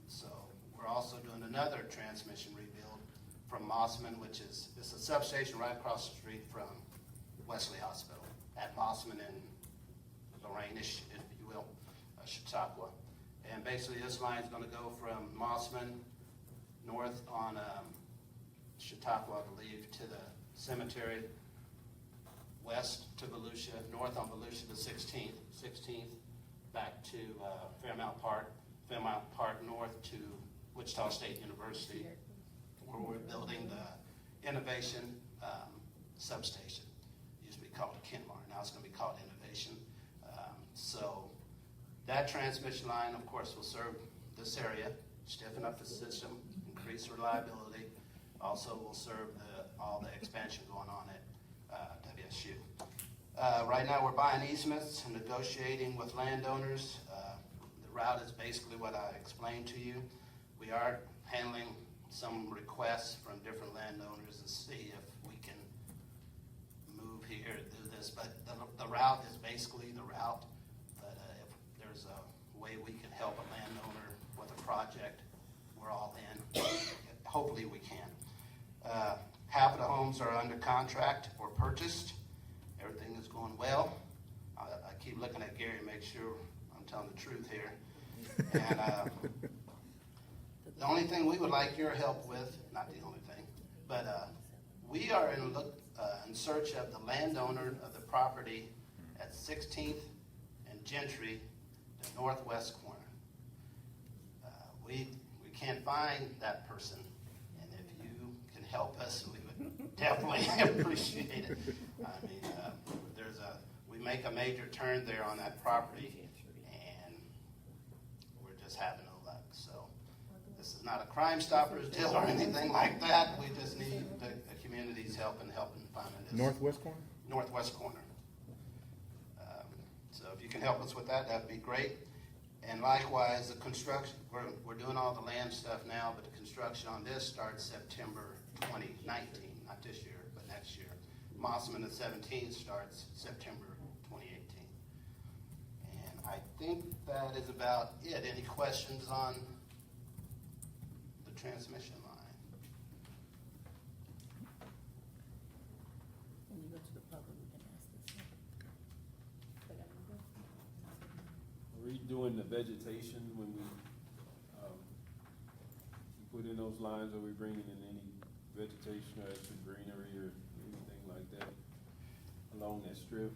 So we're also doing another transmission rebuild from Mossman, which is, it's a substation right across the street from Wesley Hospital at Mossman and Lorraine-ish, if you will, Chautauqua. And basically this line is going to go from Mossman north on Chautauqua, I believe, to the cemetery, west to Volusia, north on Volusia to 16th, back to Fairmount Park north to Wichita State University, where we're building the Innovation substation. It used to be called Kenmar, now it's going to be called Innovation. So that transmission line, of course, will serve this area, stiffen up the system, increase reliability. Also will serve all the expansion going on at WSU. Right now we're buying easements and negotiating with landowners. The route is basically what I explained to you. We are handling some requests from different landowners to see if we can move here, do this, but the route is basically the route. But if there's a way we can help a landowner with a project, we're all in. Hopefully we can. Half of the homes are under contract or purchased. Everything is going well. I keep looking at Gary to make sure I'm telling the truth here. And the only thing we would like your help with, not the only thing, but we are in search of the landowner of the property at 16th and Gentry, the northwest corner. We can't find that person, and if you can help us, we would definitely appreciate it. I mean, we make a major turn there on that property, and we're just having no luck. not a Crime Stoppers deal or anything like that. We just need the community's help in finding this. Northwest corner? Northwest corner. So if you can help us with that, that'd be great. And likewise, the construction, we're doing all the land stuff now, but the construction on this starts September 2019, not this year, but next year. Mossman the 17th starts September 2018. And I think that is about it. Any questions on the transmission line? When you go to the public, we can ask this. Are we doing the vegetation when we put in those lines? Are we bringing in any vegetation or extra greenery or anything like that along that strip?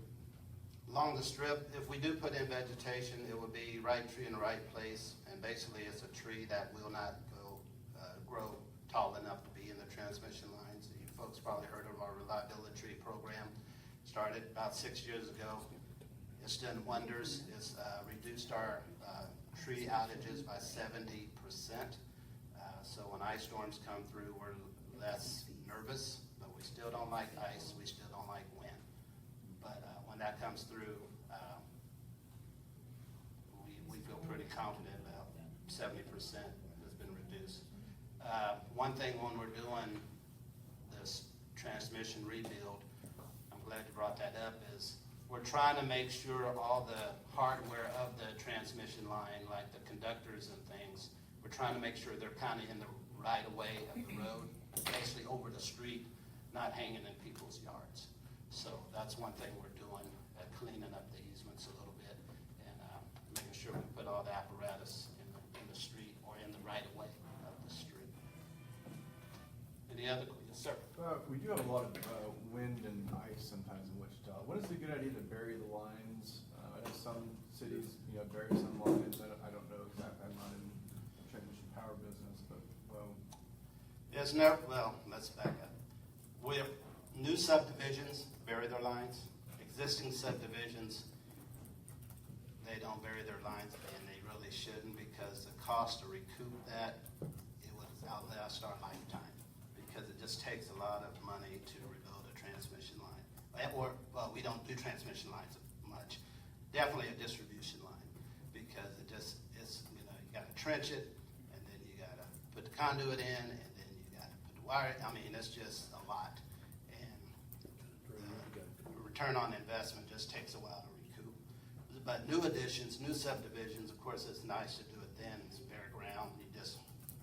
Along the strip, if we do put in vegetation, it would be right tree in the right place, and basically it's a tree that will not grow tall enough to be in the transmission lines. You folks probably heard of our reliability tree program. Started about 6 years ago. It's done wonders. It's reduced our tree outages by 70%. So when ice storms come through, we're less nervous, but we still don't like ice. We still don't like wind. But when that comes through, we feel pretty confident about 70% has been reduced. One thing when we're doing this transmission rebuild, I'm glad you brought that up, is we're trying to make sure all the hardware of the transmission line, like the conductors and things, we're trying to make sure they're kind of in the right of way of the road, basically over the street, not hanging in people's yards. So that's one thing we're doing, cleaning up the easements a little bit and making sure we put all the apparatus in the street or in the right of way of the street. Any other questions? Yes, sir. We do have a lot of wind and ice sometimes in Wichita. When is a good idea to bury the lines? I know some cities, bury some lines. I don't know exactly. I'm not in the transmission power business, but There's no, well, let's back up. We have new subdivisions bury their lines. Existing subdivisions, they don't bury their lines, and they really shouldn't, because the cost to recoup that, it would outlast our lifetime, because it just takes a lot of money to rebuild a transmission line. Or, well, we don't do transmission lines much. Definitely a distribution line, because it just, you gotta trench it, and then you gotta put the conduit in, and then you gotta put the wire, it's just a lot. And return on investment just takes a while to recoup. But new additions, new subdivisions, of course, it's nice to do it then, it's bare ground, you just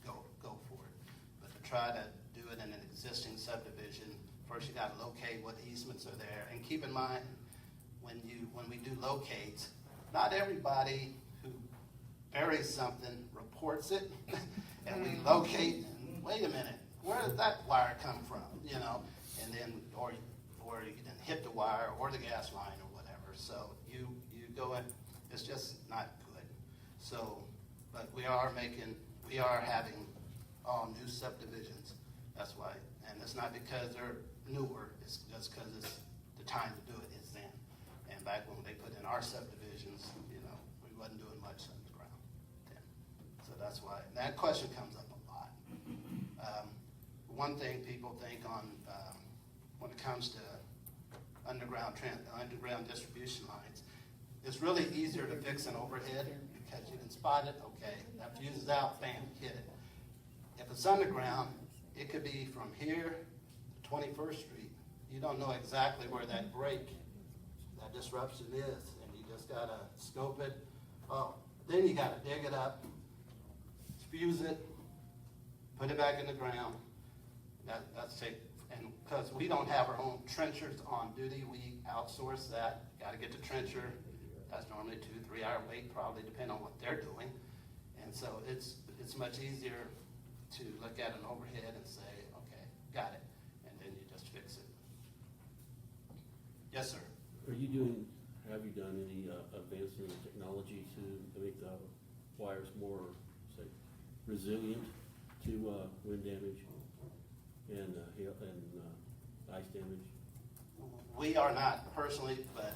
go for it. But to try to do it in an existing subdivision, first you gotta locate what easements are there, and keep in mind, when we do locates, not everybody who buries something reports it, and we locate, and wait a minute, where did that wire come from, and then, or you didn't hit the wire, or the gas line, or whatever, so you go in, it's just not good. So, but we are having all new subdivisions, that's why, and it's not because they're newer, it's just because it's the time to do it is then. And back when they put in our subdivisions, we wasn't doing much underground then. So that's why, and that question comes up a lot. One thing people think on, when it comes to underground distribution lines, it's really easier to fix an overhead because you can spot it, okay, that fuse is out, bam, hit it. If it's underground, it could be from here to 21st Street. You don't know exactly where that break, that disruption is, and you just gotta scope it. Oh, then you gotta dig it up, fuse it, put it back in the ground. That's it. And because we don't have our own trenchers on duty, we outsource that. Gotta get the trencher. That's normally 2-3 hour wait, probably depending on what they're doing. And so it's much easier to look at an overhead and say, okay, got it, and then you just fix it. Yes, sir. Have you done any advancement in technology to make the wires more, say, resilient to wind damage and ice damage? We are not personally, but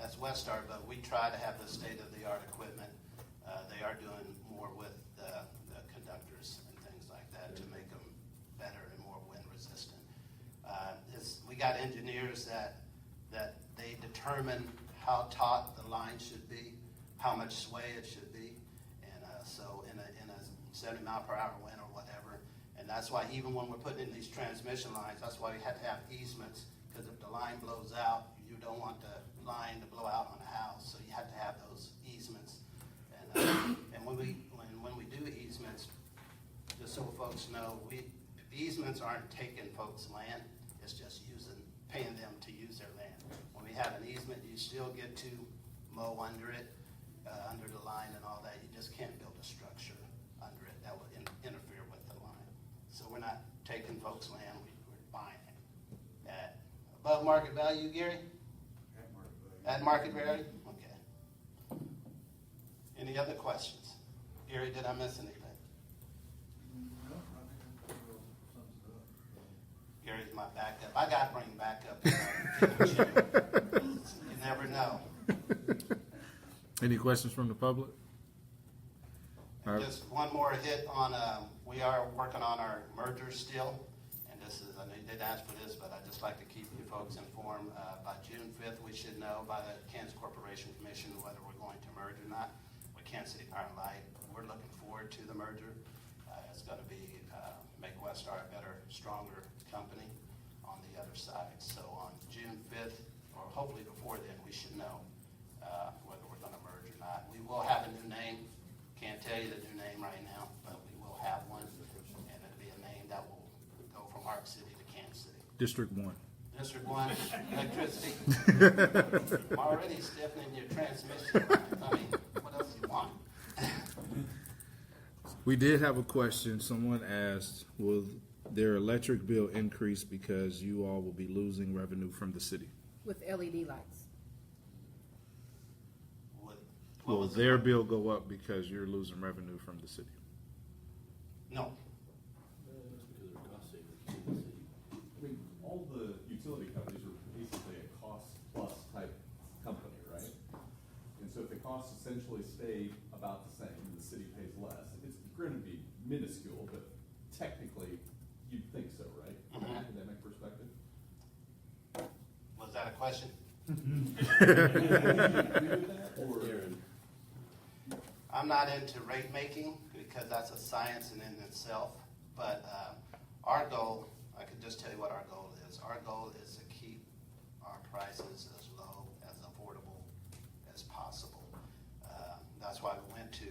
as Westar, but we try to have the state-of-the-art equipment. They are doing more with the conductors and things we got engineers that they determine how taut the line should be, how much sway it should be. And so in a 70 mile per hour wind or whatever, and that's why even when we're putting in these transmission lines, that's why we have to have easements, because if the line blows out, you don't want the line to blow out on a house, so you have to have those easements. And when we do easements, just so folks know, easements aren't taking folks' land, it's just paying them to use their land. When we have an easement, you still get to mow under it, under the line and all that. You just can't build a structure under it that would interfere with the line. So we're not taking folks' land, we're buying it. At above market value, Gary? At market value? Okay. Any other questions? Gary, did I miss anything? Gary's my backup. I got to bring backup. You never know. Any questions from the public? And just one more hit on, we are working on our merger still. And this is, I know you did ask for this, but I'd just like to keep you folks informed. By June 5th, we should know by the Kansas Corporation Commission whether we're going to merge or not with Kansas City Power and Light. We're looking forward to the merger. It's going to be, make Westar a better, stronger company on the other side. So on June 5th, or hopefully before then, we should know whether we're going to merge or not. We will have a new name. Can't tell you the new name right now, but we will have one, and it'll be a name that will go from Ark City to Kansas City. District 1. District 1, electricity. I'm already stiffening your transmission line. I mean, what else do you want? We did have a question. Someone asked, will their electric bill increase because you all will be losing revenue from the city? With LED lights. Will their bill go up because you're losing revenue from the city? No. I mean, all the utility companies are basically a cost-plus type company, right? And so if the costs essentially stay about the same and the city pays less, it's going to be minuscule, but technically, you'd think so, right? From an academic perspective? Was that a question? I'm not into rate making because that's a science in itself, but our goal, I can just tell you what our goal is. Our goal is to keep our prices as low, as affordable as possible. That's why we went to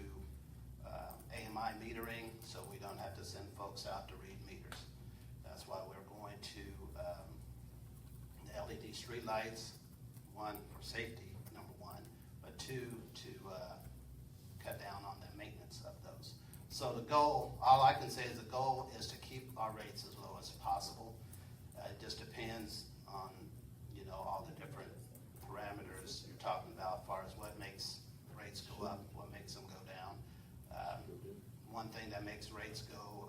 AMI metering, so we don't have to send folks out to read meters. That's why we're going to the LED streetlights, one, for safety, number one, but two, to cut down on the maintenance of those. So the goal, all I can say is the goal is to keep our rates as low as possible. It just depends on, all the different parameters you're talking about as far as what makes rates go up, what makes them go down. One thing that makes rates go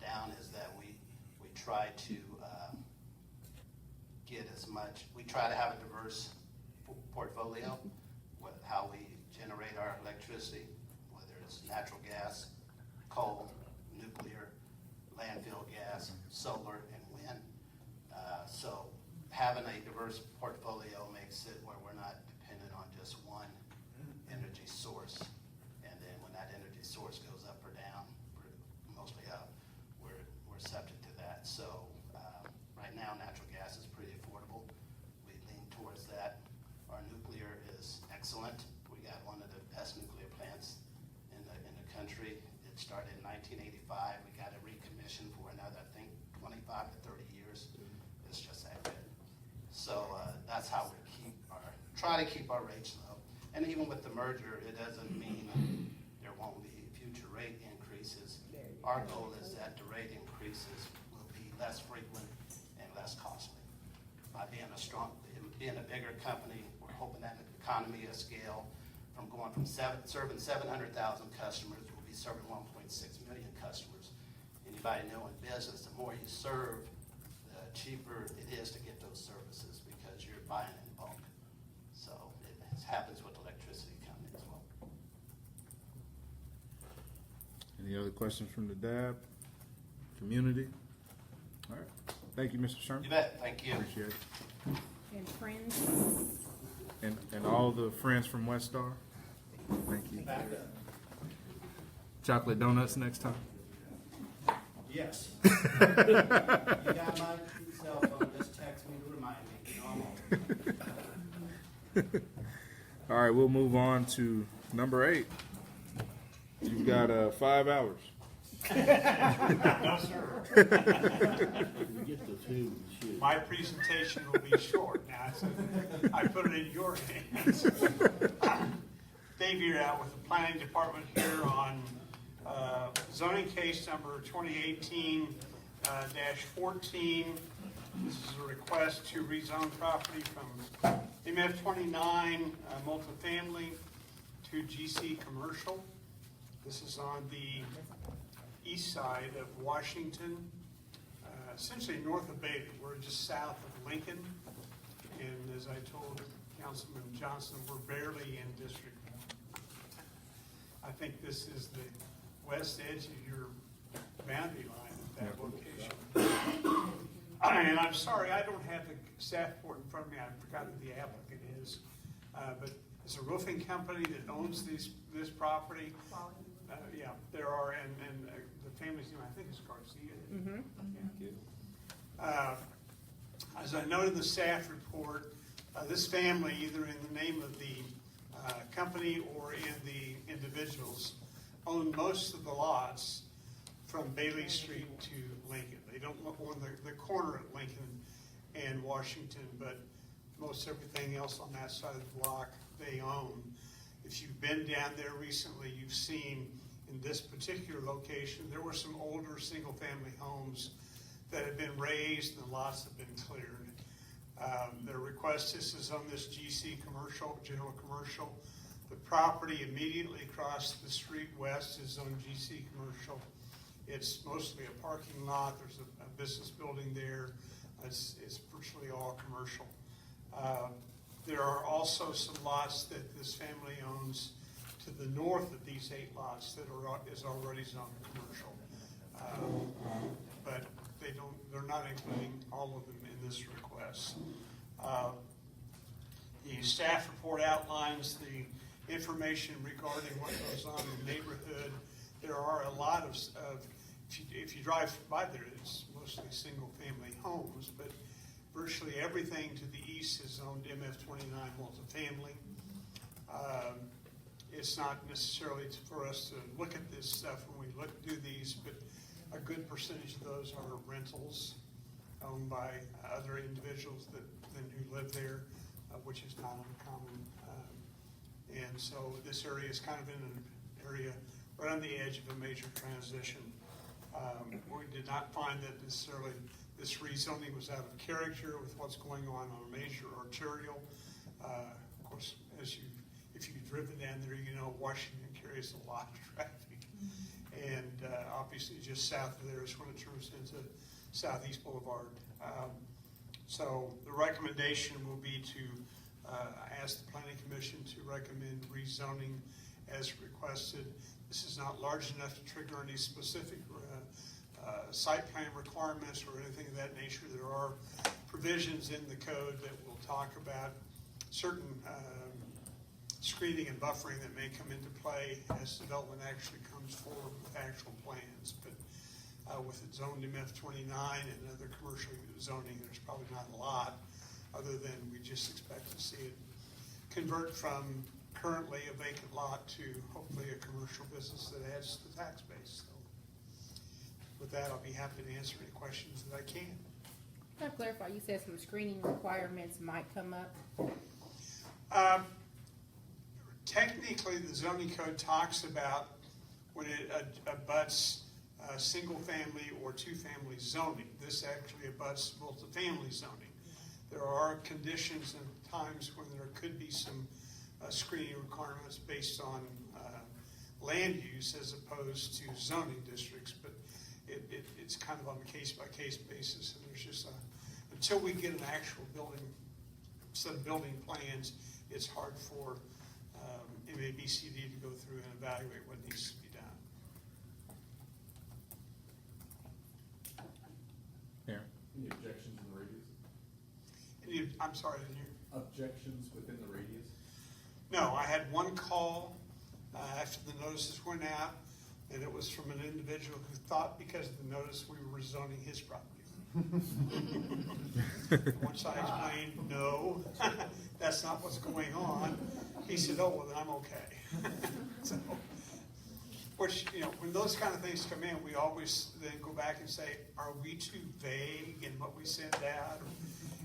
down is that we try to get as much, we try to have a diverse portfolio with how we generate our electricity, whether it's natural gas, coal, nuclear, landfill gas, solar, and wind. So having a diverse portfolio makes it where we're not dependent on just one energy source. And then when that energy source goes up or down, mostly up, we're subject to that. So right now, natural gas is pretty affordable. We lean towards that. Our nuclear is excellent. We got one of the best nuclear plants in the country. It started in 1985. We got it recommissioned for another, I think, 25 to 30 years. It's just that good. So that's how we try to keep our rates low. And even with the merger, it doesn't mean there won't be future rate increases. Our goal is that the rate increases will be less frequent and less costly. By being a bigger company, we're hoping that the economy of scale, from going from serving 700,000 customers, we'll be serving 1.6 million customers. Anybody know in business, the more you serve, the cheaper it is to get those services because you're buying in bulk. So it happens with electricity companies as well. Any other questions from the DAB community? All right. Thank you, Mr. Sherman. You bet, thank you. Appreciate it. And friends, And all the friends from West Star, thank you. Chocolate donuts next time. Yes. You got my cell phone, just text me to remind me, you know I'm on. All right, we'll move on to number 8. You've got 5 hours. No, sir. We get the two, shoot. My presentation will be short now, so I put it in your hands. Dave here out with the planning department here on zoning case number 2018-14. This is a request to rezone property from MF 29 multifamily to GC commercial. This is on the east side of Washington, essentially north of Bailey. We're just south of Lincoln. And as I told Councilman Johnson, we're barely in District 1. I think this is the west edge of your boundary line at that location. And I'm sorry, I don't have the staff report in front of me. I forgot who the applicant is. But it's a roofing company that owns this property. Yeah, there are, and the family's name, I think, is Garcia. As I noted in the staff report, this family, either in the name of the company or in the individuals, own most of the lots from Bailey Street to Lincoln. They don't own the corner at Lincoln and Washington, but most everything else on that side of the block they own. If you've been down there recently, you've seen in this particular location, there were some older single-family homes that have been raised and the lots have been cleared. Their request is on this GC commercial, general commercial. The property immediately across the street west is on GC commercial. It's mostly a parking lot. There's a business building there. It's virtually all commercial. There are also some lots that this family owns to the north of these 8 lots that is already zoned commercial. But they're not including all of them in this request. The staff report outlines the information regarding what goes on in the neighborhood. There are a lot of if you drive by there, it's mostly single-family homes, but virtually everything to the east is zoned MF29 multifamily. It's not necessarily for us to look at this stuff when we do these, but a good percentage of those are rentals owned by other individuals who live there, which is not uncommon. And so this area is kind of in an area right on the edge of a major transition. We did not find that necessarily this rezoning was out of character with what's going on a major arterial. Of course, if you've driven down there, you know Washington carries a lot of traffic. And obviously just south of there is when it turns into Southeast Boulevard. So the recommendation will be to ask the Planning Commission to recommend rezoning as requested. This is not large enough to trigger any specific site plan requirements or anything of that nature. There are provisions in the code that will talk about certain screening and buffering that may come into play as development actually comes forward with actual plans. But with it zoned MF29 and other commercial zoning, there's probably not a lot other than we just expect to see it convert from currently a vacant lot to hopefully a commercial business that adds to the tax base. So with that, I'll be happy to answer any questions that I can. Can I clarify, you said some screening requirements might come up? Technically, the zoning code talks about when it abuts single-family or two-family zoning. This actually abuts multifamily zoning. There are conditions and times when there could be some screening requirements based on land use as opposed to zoning districts, but it's kind of on a case-by-case basis, and there's just until we get an actual set of building plans, it's hard for MABCD to go through and evaluate what needs to be done. Yeah. Any objections in the radius? I'm sorry, I didn't hear. Objections within the radius? No, I had one call after the notices went out, and it was from an individual who thought because of the notice we were rezoning his property. Once I explained, no, that's not what's going on, he said, oh, well, then I'm okay. So, which, when those kind of things come in, we always then go back and say, are we too vague in what we send out?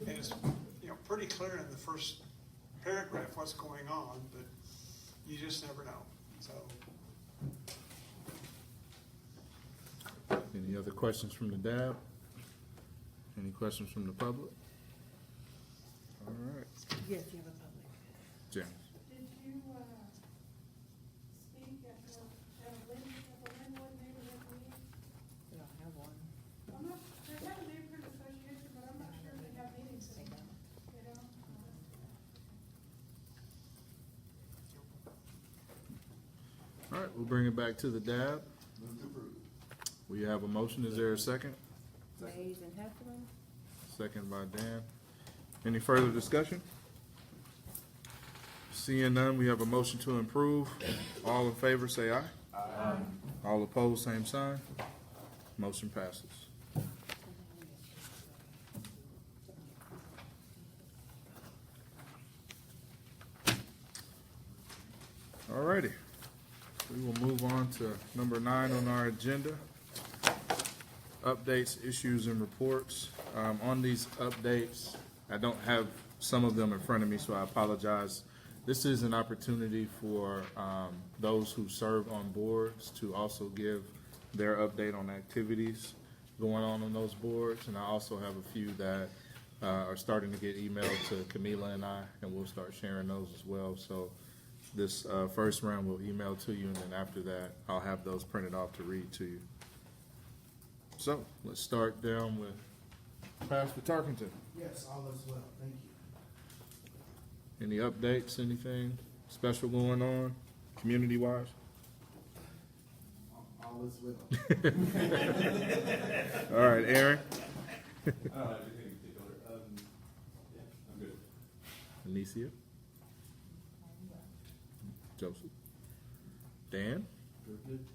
And it's, pretty clear in the first paragraph what's going on, but you just never know, so. Any other questions from the DAB? Any questions from the public? All right. Yes, you have a public. James. Did you, speak at the Linwood neighborhood meeting? We don't have one. I'm not, they have a neighborhood association, but I'm not sure if they have meetings. They don't? All right, we'll bring it back to the DAB. Move to approve. We have a motion. Is there a second? Mays and Heffernan? Second by Dan. Any further discussion? Seeing none, we have a motion to approve. All in favor, say aye. Aye. All opposed, same sign. Motion passes. All righty. We will move on to number 9 on our agenda. Updates, issues, and reports. On these updates, I don't have some of them in front of me, so I apologize. This is an opportunity for those who serve on boards to also give their update on activities going on those boards. And I also have a few that are starting to get emailed to Camila and I, and we'll start sharing those as well. So this first round we'll email to you, and then after that, I'll have those printed off to read to you. So let's start down with Pastor Tarkenton. Yes, all is well, thank you. Any updates, anything special going on, community-wise? All is well. All right, Aaron? I don't have anything in particular. Yeah, I'm good. Anicia? Joseph? Dan? Good.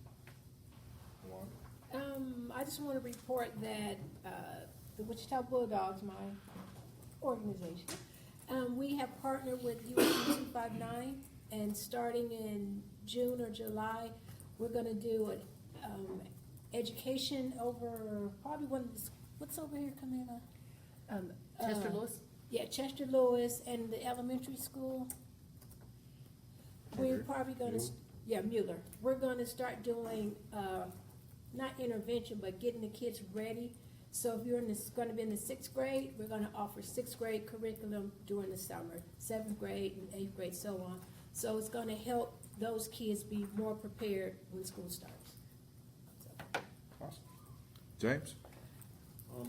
I just want to report that the Wichita Bulldogs, my organization, we have partnered with USC 259, and starting in June or July, we're going to do an education over probably what's over here, Camila? Chester Lewis? Yeah, Chester Lewis and the elementary school. We're probably going to, Mueller. We're going to start doing, not intervention, but getting the kids ready. So if you're going to be in the 6th grade, we're going to offer 6th grade curriculum during the summer, 7th grade and 8th grade, so on. So it's going to help those kids be more prepared when school starts. Awesome. James?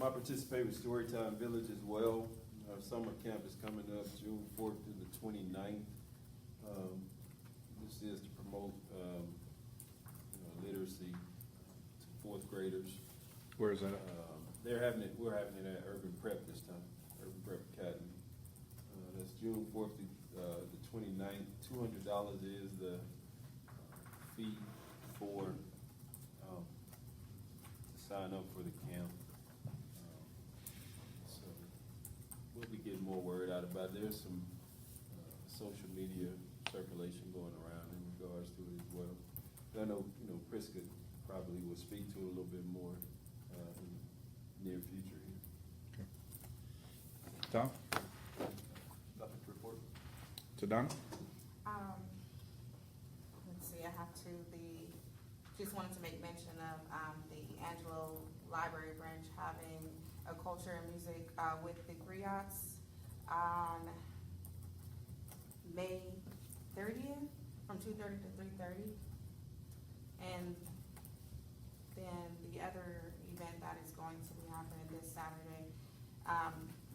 I participate with Storytime Village as well. Our summer camp is coming up June 4th through the 29th. This is to promote literacy to 4th graders. Where is that? We're having it at Urban Prep this time, Urban Prep Academy. That's June 4th through the 29th. $200 is the fee for to sign up for the camp. So we'll be getting more word out about it. There's some social media circulation going around in regards to it as well. I know, Priska probably will speak to it a little bit more in the near future here. Tom? Nothing to report. To Donna? Let's see, I have just wanted to make mention of the Angelo Library Branch having a culture and music with the griots on May 30th from 2:30 to 3:30. And then the other event that is going to be happening this Saturday,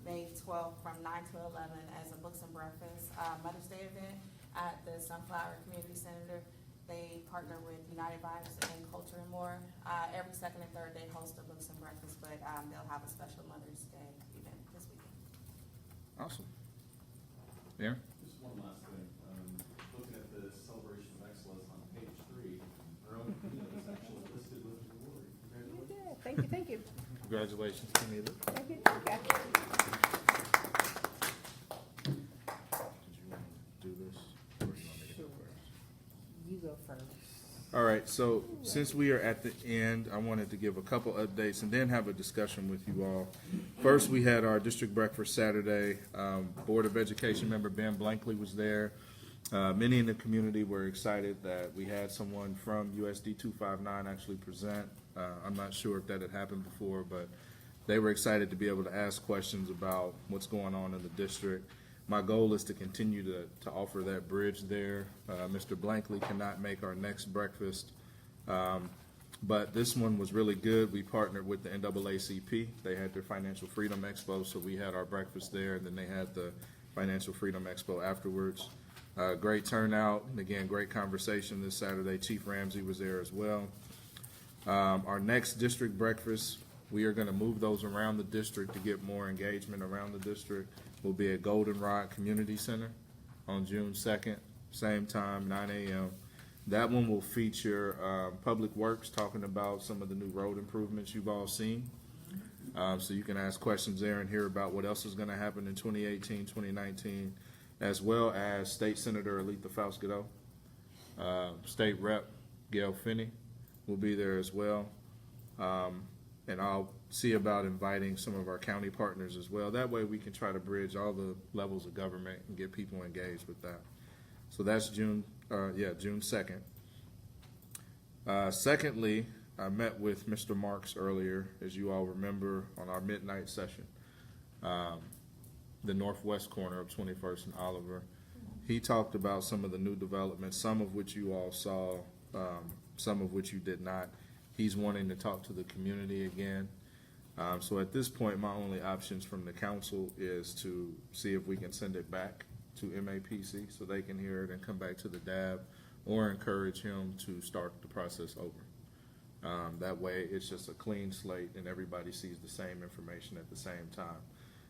May 12th from 9 to 11 as a Books and Breakfast Mother's Day event at the Sunflower Community Center. They partner with United Vibes and Culture and More. Every second and third they host a Luke's and breakfast, but they'll have a special Mother's Day event this weekend. Awesome. Aaron? Just one last thing, looking at the celebration of excellence on page 3, Verona Camino is actually listed with an award. Congratulations. Thank you, thank you. Congratulations, Camila. Thank you, okay. Did you want to do this, or do you want me to go first? You go first. All right, so since we are at the end, I wanted to give a couple updates and then have a discussion with you all. First, we had our district breakfast Saturday. Board of Education member Ben Blankley was there. Many in the community were excited that we had someone from USD 259 actually present. I'm not sure if that had happened before, but they were excited to be able to ask questions about what's going on in the district. My goal is to continue to offer that bridge there. Mr. Blankley cannot make our next breakfast, but this one was really good. We partnered with the NAACP. They had their Financial Freedom Expo, so we had our breakfast there, and then they had the Financial Freedom Expo afterwards. Great turnout, and again, great conversation this Saturday. Chief Ramsey was there as well. Our next district breakfast, we are going to move those around the district to get more engagement around the district. Will be at Goldenrod Community Center on June 2nd, same time, 9 a.m. That one will feature Public Works talking about some of the new road improvements you've all seen. So you can ask questions there and hear about what else is going to happen in 2018, 2019, as well as State Senator Aletha Faust-Godot. State Rep Gail Finney will be there as well. And I'll see about inviting some of our county partners as well. That way we can try to bridge all the levels of government and get people engaged with that. So that's June 2nd. Secondly, I met with Mr. Marks earlier, as you all remember, on our midnight session, the northwest corner of 21st and Oliver. He talked about some of the new developments, some of which you all saw, some of which you did not. He's wanting to talk to the community again. So at this point, my only options from the council is to see if we can send it back to MAPC so they can hear it and come back to the DAB, or encourage him to start the process over. That way, it's just a clean slate and everybody sees the same information at the same time.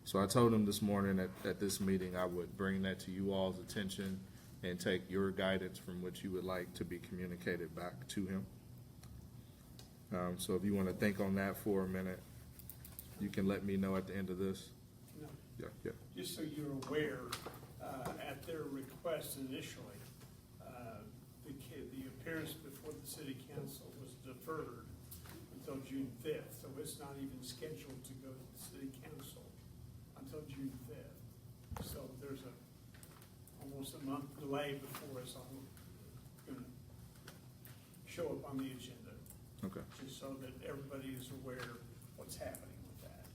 So I told him this morning at this meeting I would bring that to you all's attention and take your guidance from what you would like to be communicated back to him. So if you want to think on that for a minute, you can let me know at the end of this. No. Yeah. Just so you're aware, at their request initially, the appearance before the city council was deferred until June 5th. So it's not even scheduled to go to the city council until June 5th. So there's almost a month delay before it's all going to show up on the agenda. Okay. Just so that everybody is aware what's happening with that.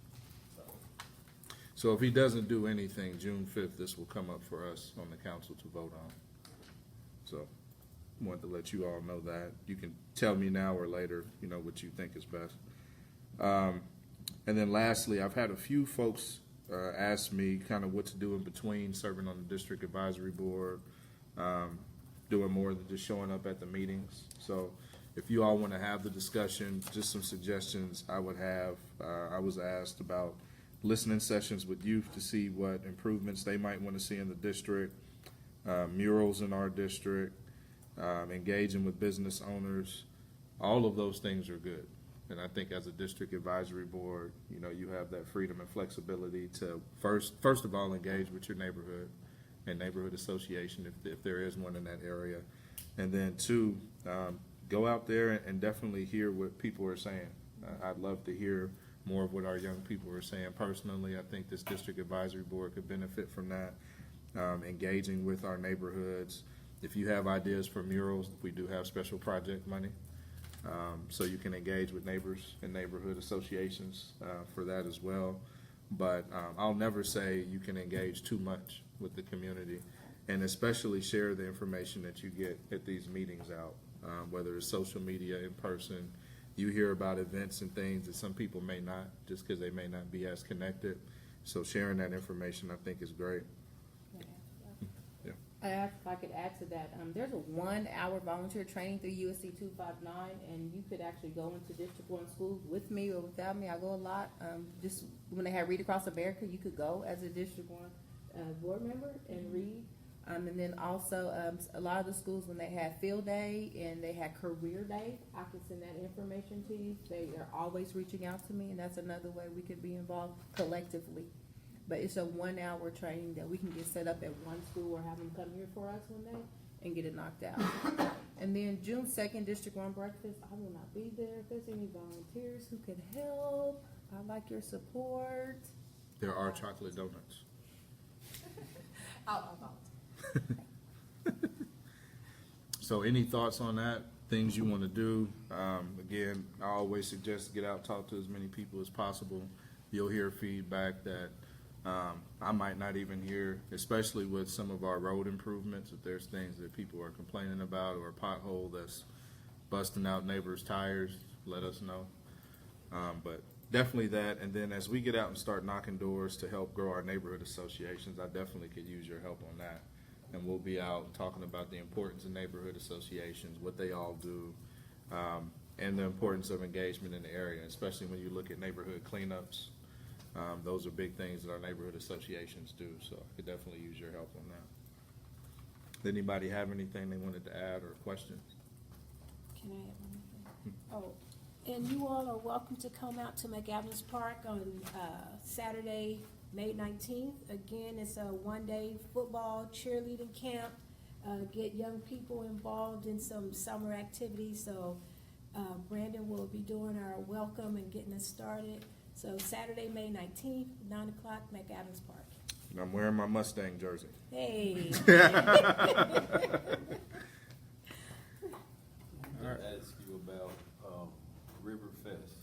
So if he doesn't do anything, June 5th, this will come up for us on the council to vote on. So wanted to let you all know that. You can tell me now or later, what you think is best. And then lastly, I've had a few folks ask me kind of what to do in between serving on the district advisory board, doing more than just showing up at the meetings. So if you all want to have the discussion, just some suggestions I would have. I was asked about listening sessions with youth to see what improvements they might want to see in the district, murals in our district, engaging with business owners. All of those things are good. And I think as a district advisory board, you have that freedom and flexibility to first of all engage with your neighborhood and neighborhood association if there is one in that area. And then two, go out there and definitely hear what people are saying. I'd love to hear more of what our young people are saying. Personally, I think this district advisory board could benefit from that, engaging with our neighborhoods. If you have ideas for murals, we do have special project money. So you can engage with neighbors and neighborhood associations for that as well. But I'll never say you can engage too much with the community, and especially share the information that you get at these meetings out, whether it's social media, in person. You hear about events and things that some people may not, just because they may not be as connected. So sharing that information, I think, is great. Yeah. If I could add to that, there's a 1 hour volunteer training through USC 259, and you could actually go into District 1 schools with me or without me. I go a lot. Just when they have Read Across America, you could go as a District 1 board member and read. And then also, a lot of the schools, when they had field day and they had career day, I can send that information to you. They are always reaching out to me, and that's another way we could be involved collectively. But it's a 1 hour training that we can get set up at one school or have them come here for us one day and get it knocked out. And then June 2nd, District 1 breakfast, I will not be there. If there's any volunteers who could help, I'd like your support. There are chocolate donuts. I'll volunteer. So any thoughts on that? Things you want to do? Again, I always suggest get out, talk to as many people as possible. You'll hear feedback that I might not even hear, especially with some of our road improvements. If there's things that people are complaining about or a pothole that's busting out neighbors' tires, let us know. But definitely that. And then as we get out and start knocking doors to help grow our neighborhood associations, I definitely could use your help on that. And we'll be out talking about the importance of neighborhood associations, what they all do, and the importance of engagement in the area, especially when you look at neighborhood cleanups. Those are big things that our neighborhood associations do, so I could definitely use your help on that. Did anybody have anything they wanted to add or questions? Can I add one thing? Oh, and you all are welcome to come out to McAdams Park on Saturday, May 19th. Again, it's a one-day football cheerleading camp. Get young people involved in some summer activities. So Brandon will be doing our welcome and getting us started. So Saturday, May 19th, 9 o'clock, McAdams Park. And I'm wearing my Mustang jersey. Hey. I'd ask you about River Fest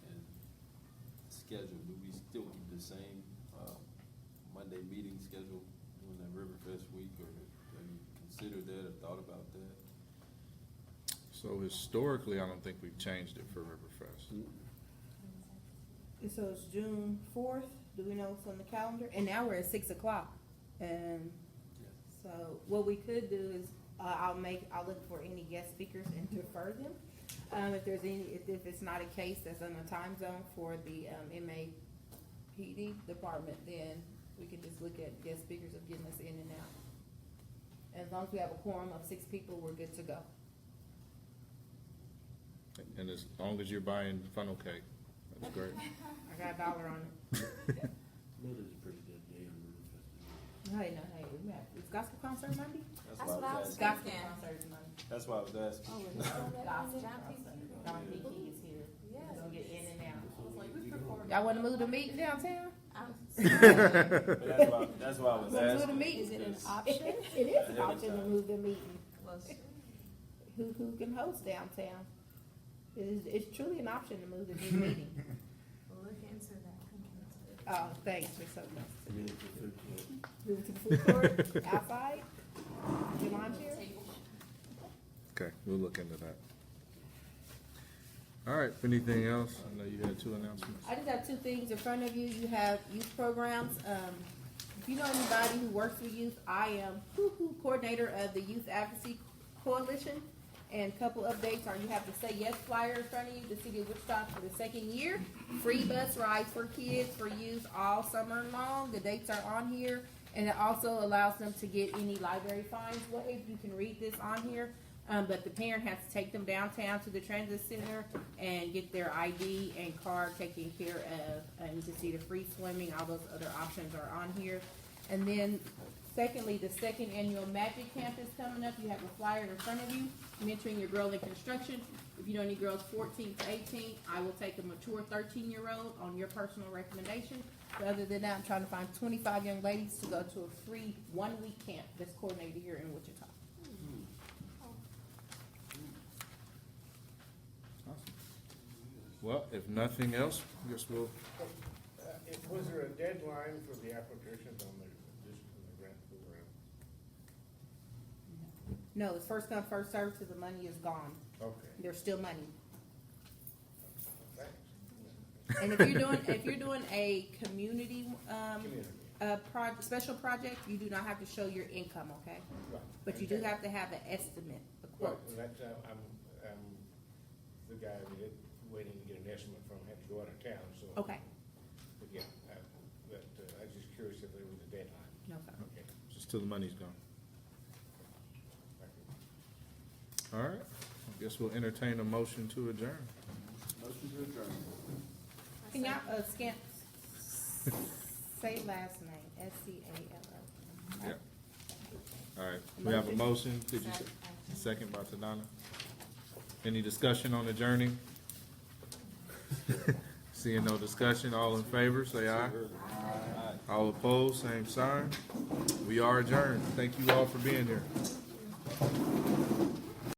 and schedule. Do we still keep the same Monday meeting schedule during that River Fest week, or have you considered that or thought about that? So historically, I don't think we've changed it for Riverfest. So it's June 4th. Do we know what's on the calendar? And now we're at 6 o'clock. And so what we could do is I'll look for any guest speakers and defer them. If there's if it's not a case that's on a time zone for the MAPD department, then we can just look at guest speakers of getting us in and out. As long as we have a quorum of 6 people, we're good to go. And as long as you're buying funnel cake, that's great. I got $1 on it. Monday's a pretty good day on River Fest. Hey, we have, is gospel concert Monday? That's what I was Gospel thinking. concert is Monday. That's why I was asking. Oh, it's gospel concert. John P. Key is here. We're gonna get in and out. Y'all wanna move the meeting downtown? But that's why I was We'll move the asking. meeting. Is it an option? It is an option to move the meeting. Who can host downtown? It's truly an option to move the meeting. We'll look into that. Oh, thanks, Ms. Oakland. Move to the food court. Move to the food court, outside, your lawn chair. Okay, we'll look into that. All right, anything else? I know you had 2 announcements. I just have 2 things in front of you. You have youth programs. If you know anybody who works with youth, I am coordinator of the Youth Advocacy Coalition. And a couple updates are you have the Say Yes flyer in front of you, the City of Wichita for the 2nd year. Free bus rides for kids, for youth all summer long. The dates are on here. And it also allows them to get any library fines waived. You can read this on here. But the parent has to take them downtown to the transit center and get their ID and card taken care of. And you can see the free swimming, all those other options are on here. And then secondly, the 2nd annual Magic Camp is coming up. You have a flyer in front of you, mentoring your girl in construction. If you know any girls 14 to 18, I will take a mature 13-year-old on your personal recommendation. But other than that, I'm trying to find 25 young ladies to go to a free 1-week camp that's coordinated here in Wichita. Well, if nothing else, I guess we'll, Was there a deadline for the applications on the grant program? No, it's first come, first served till the money is gone. Okay. There's still money. Thanks. And if you're doing a community, special project, you do not have to show your income, okay? Right. But you do have to have an estimate, a Right, quote. and that's, I'm the guy that waiting to get an estimate from, had to go out of town, so. Okay, Again, I was just curious if there was a deadline. no problem. Okay. Just till the money's gone. Thank you. All right, I guess we'll entertain a motion to adjourn. Motion to adjourn. Can y'all, say last name, SCALL. Yeah. All right, we have a motion. Did you, second by Tadana? Any discussion on adjourning? Seeing no discussion, all in favor, say aye. All opposed, same sign. We are adjourned. Thank you all for being here.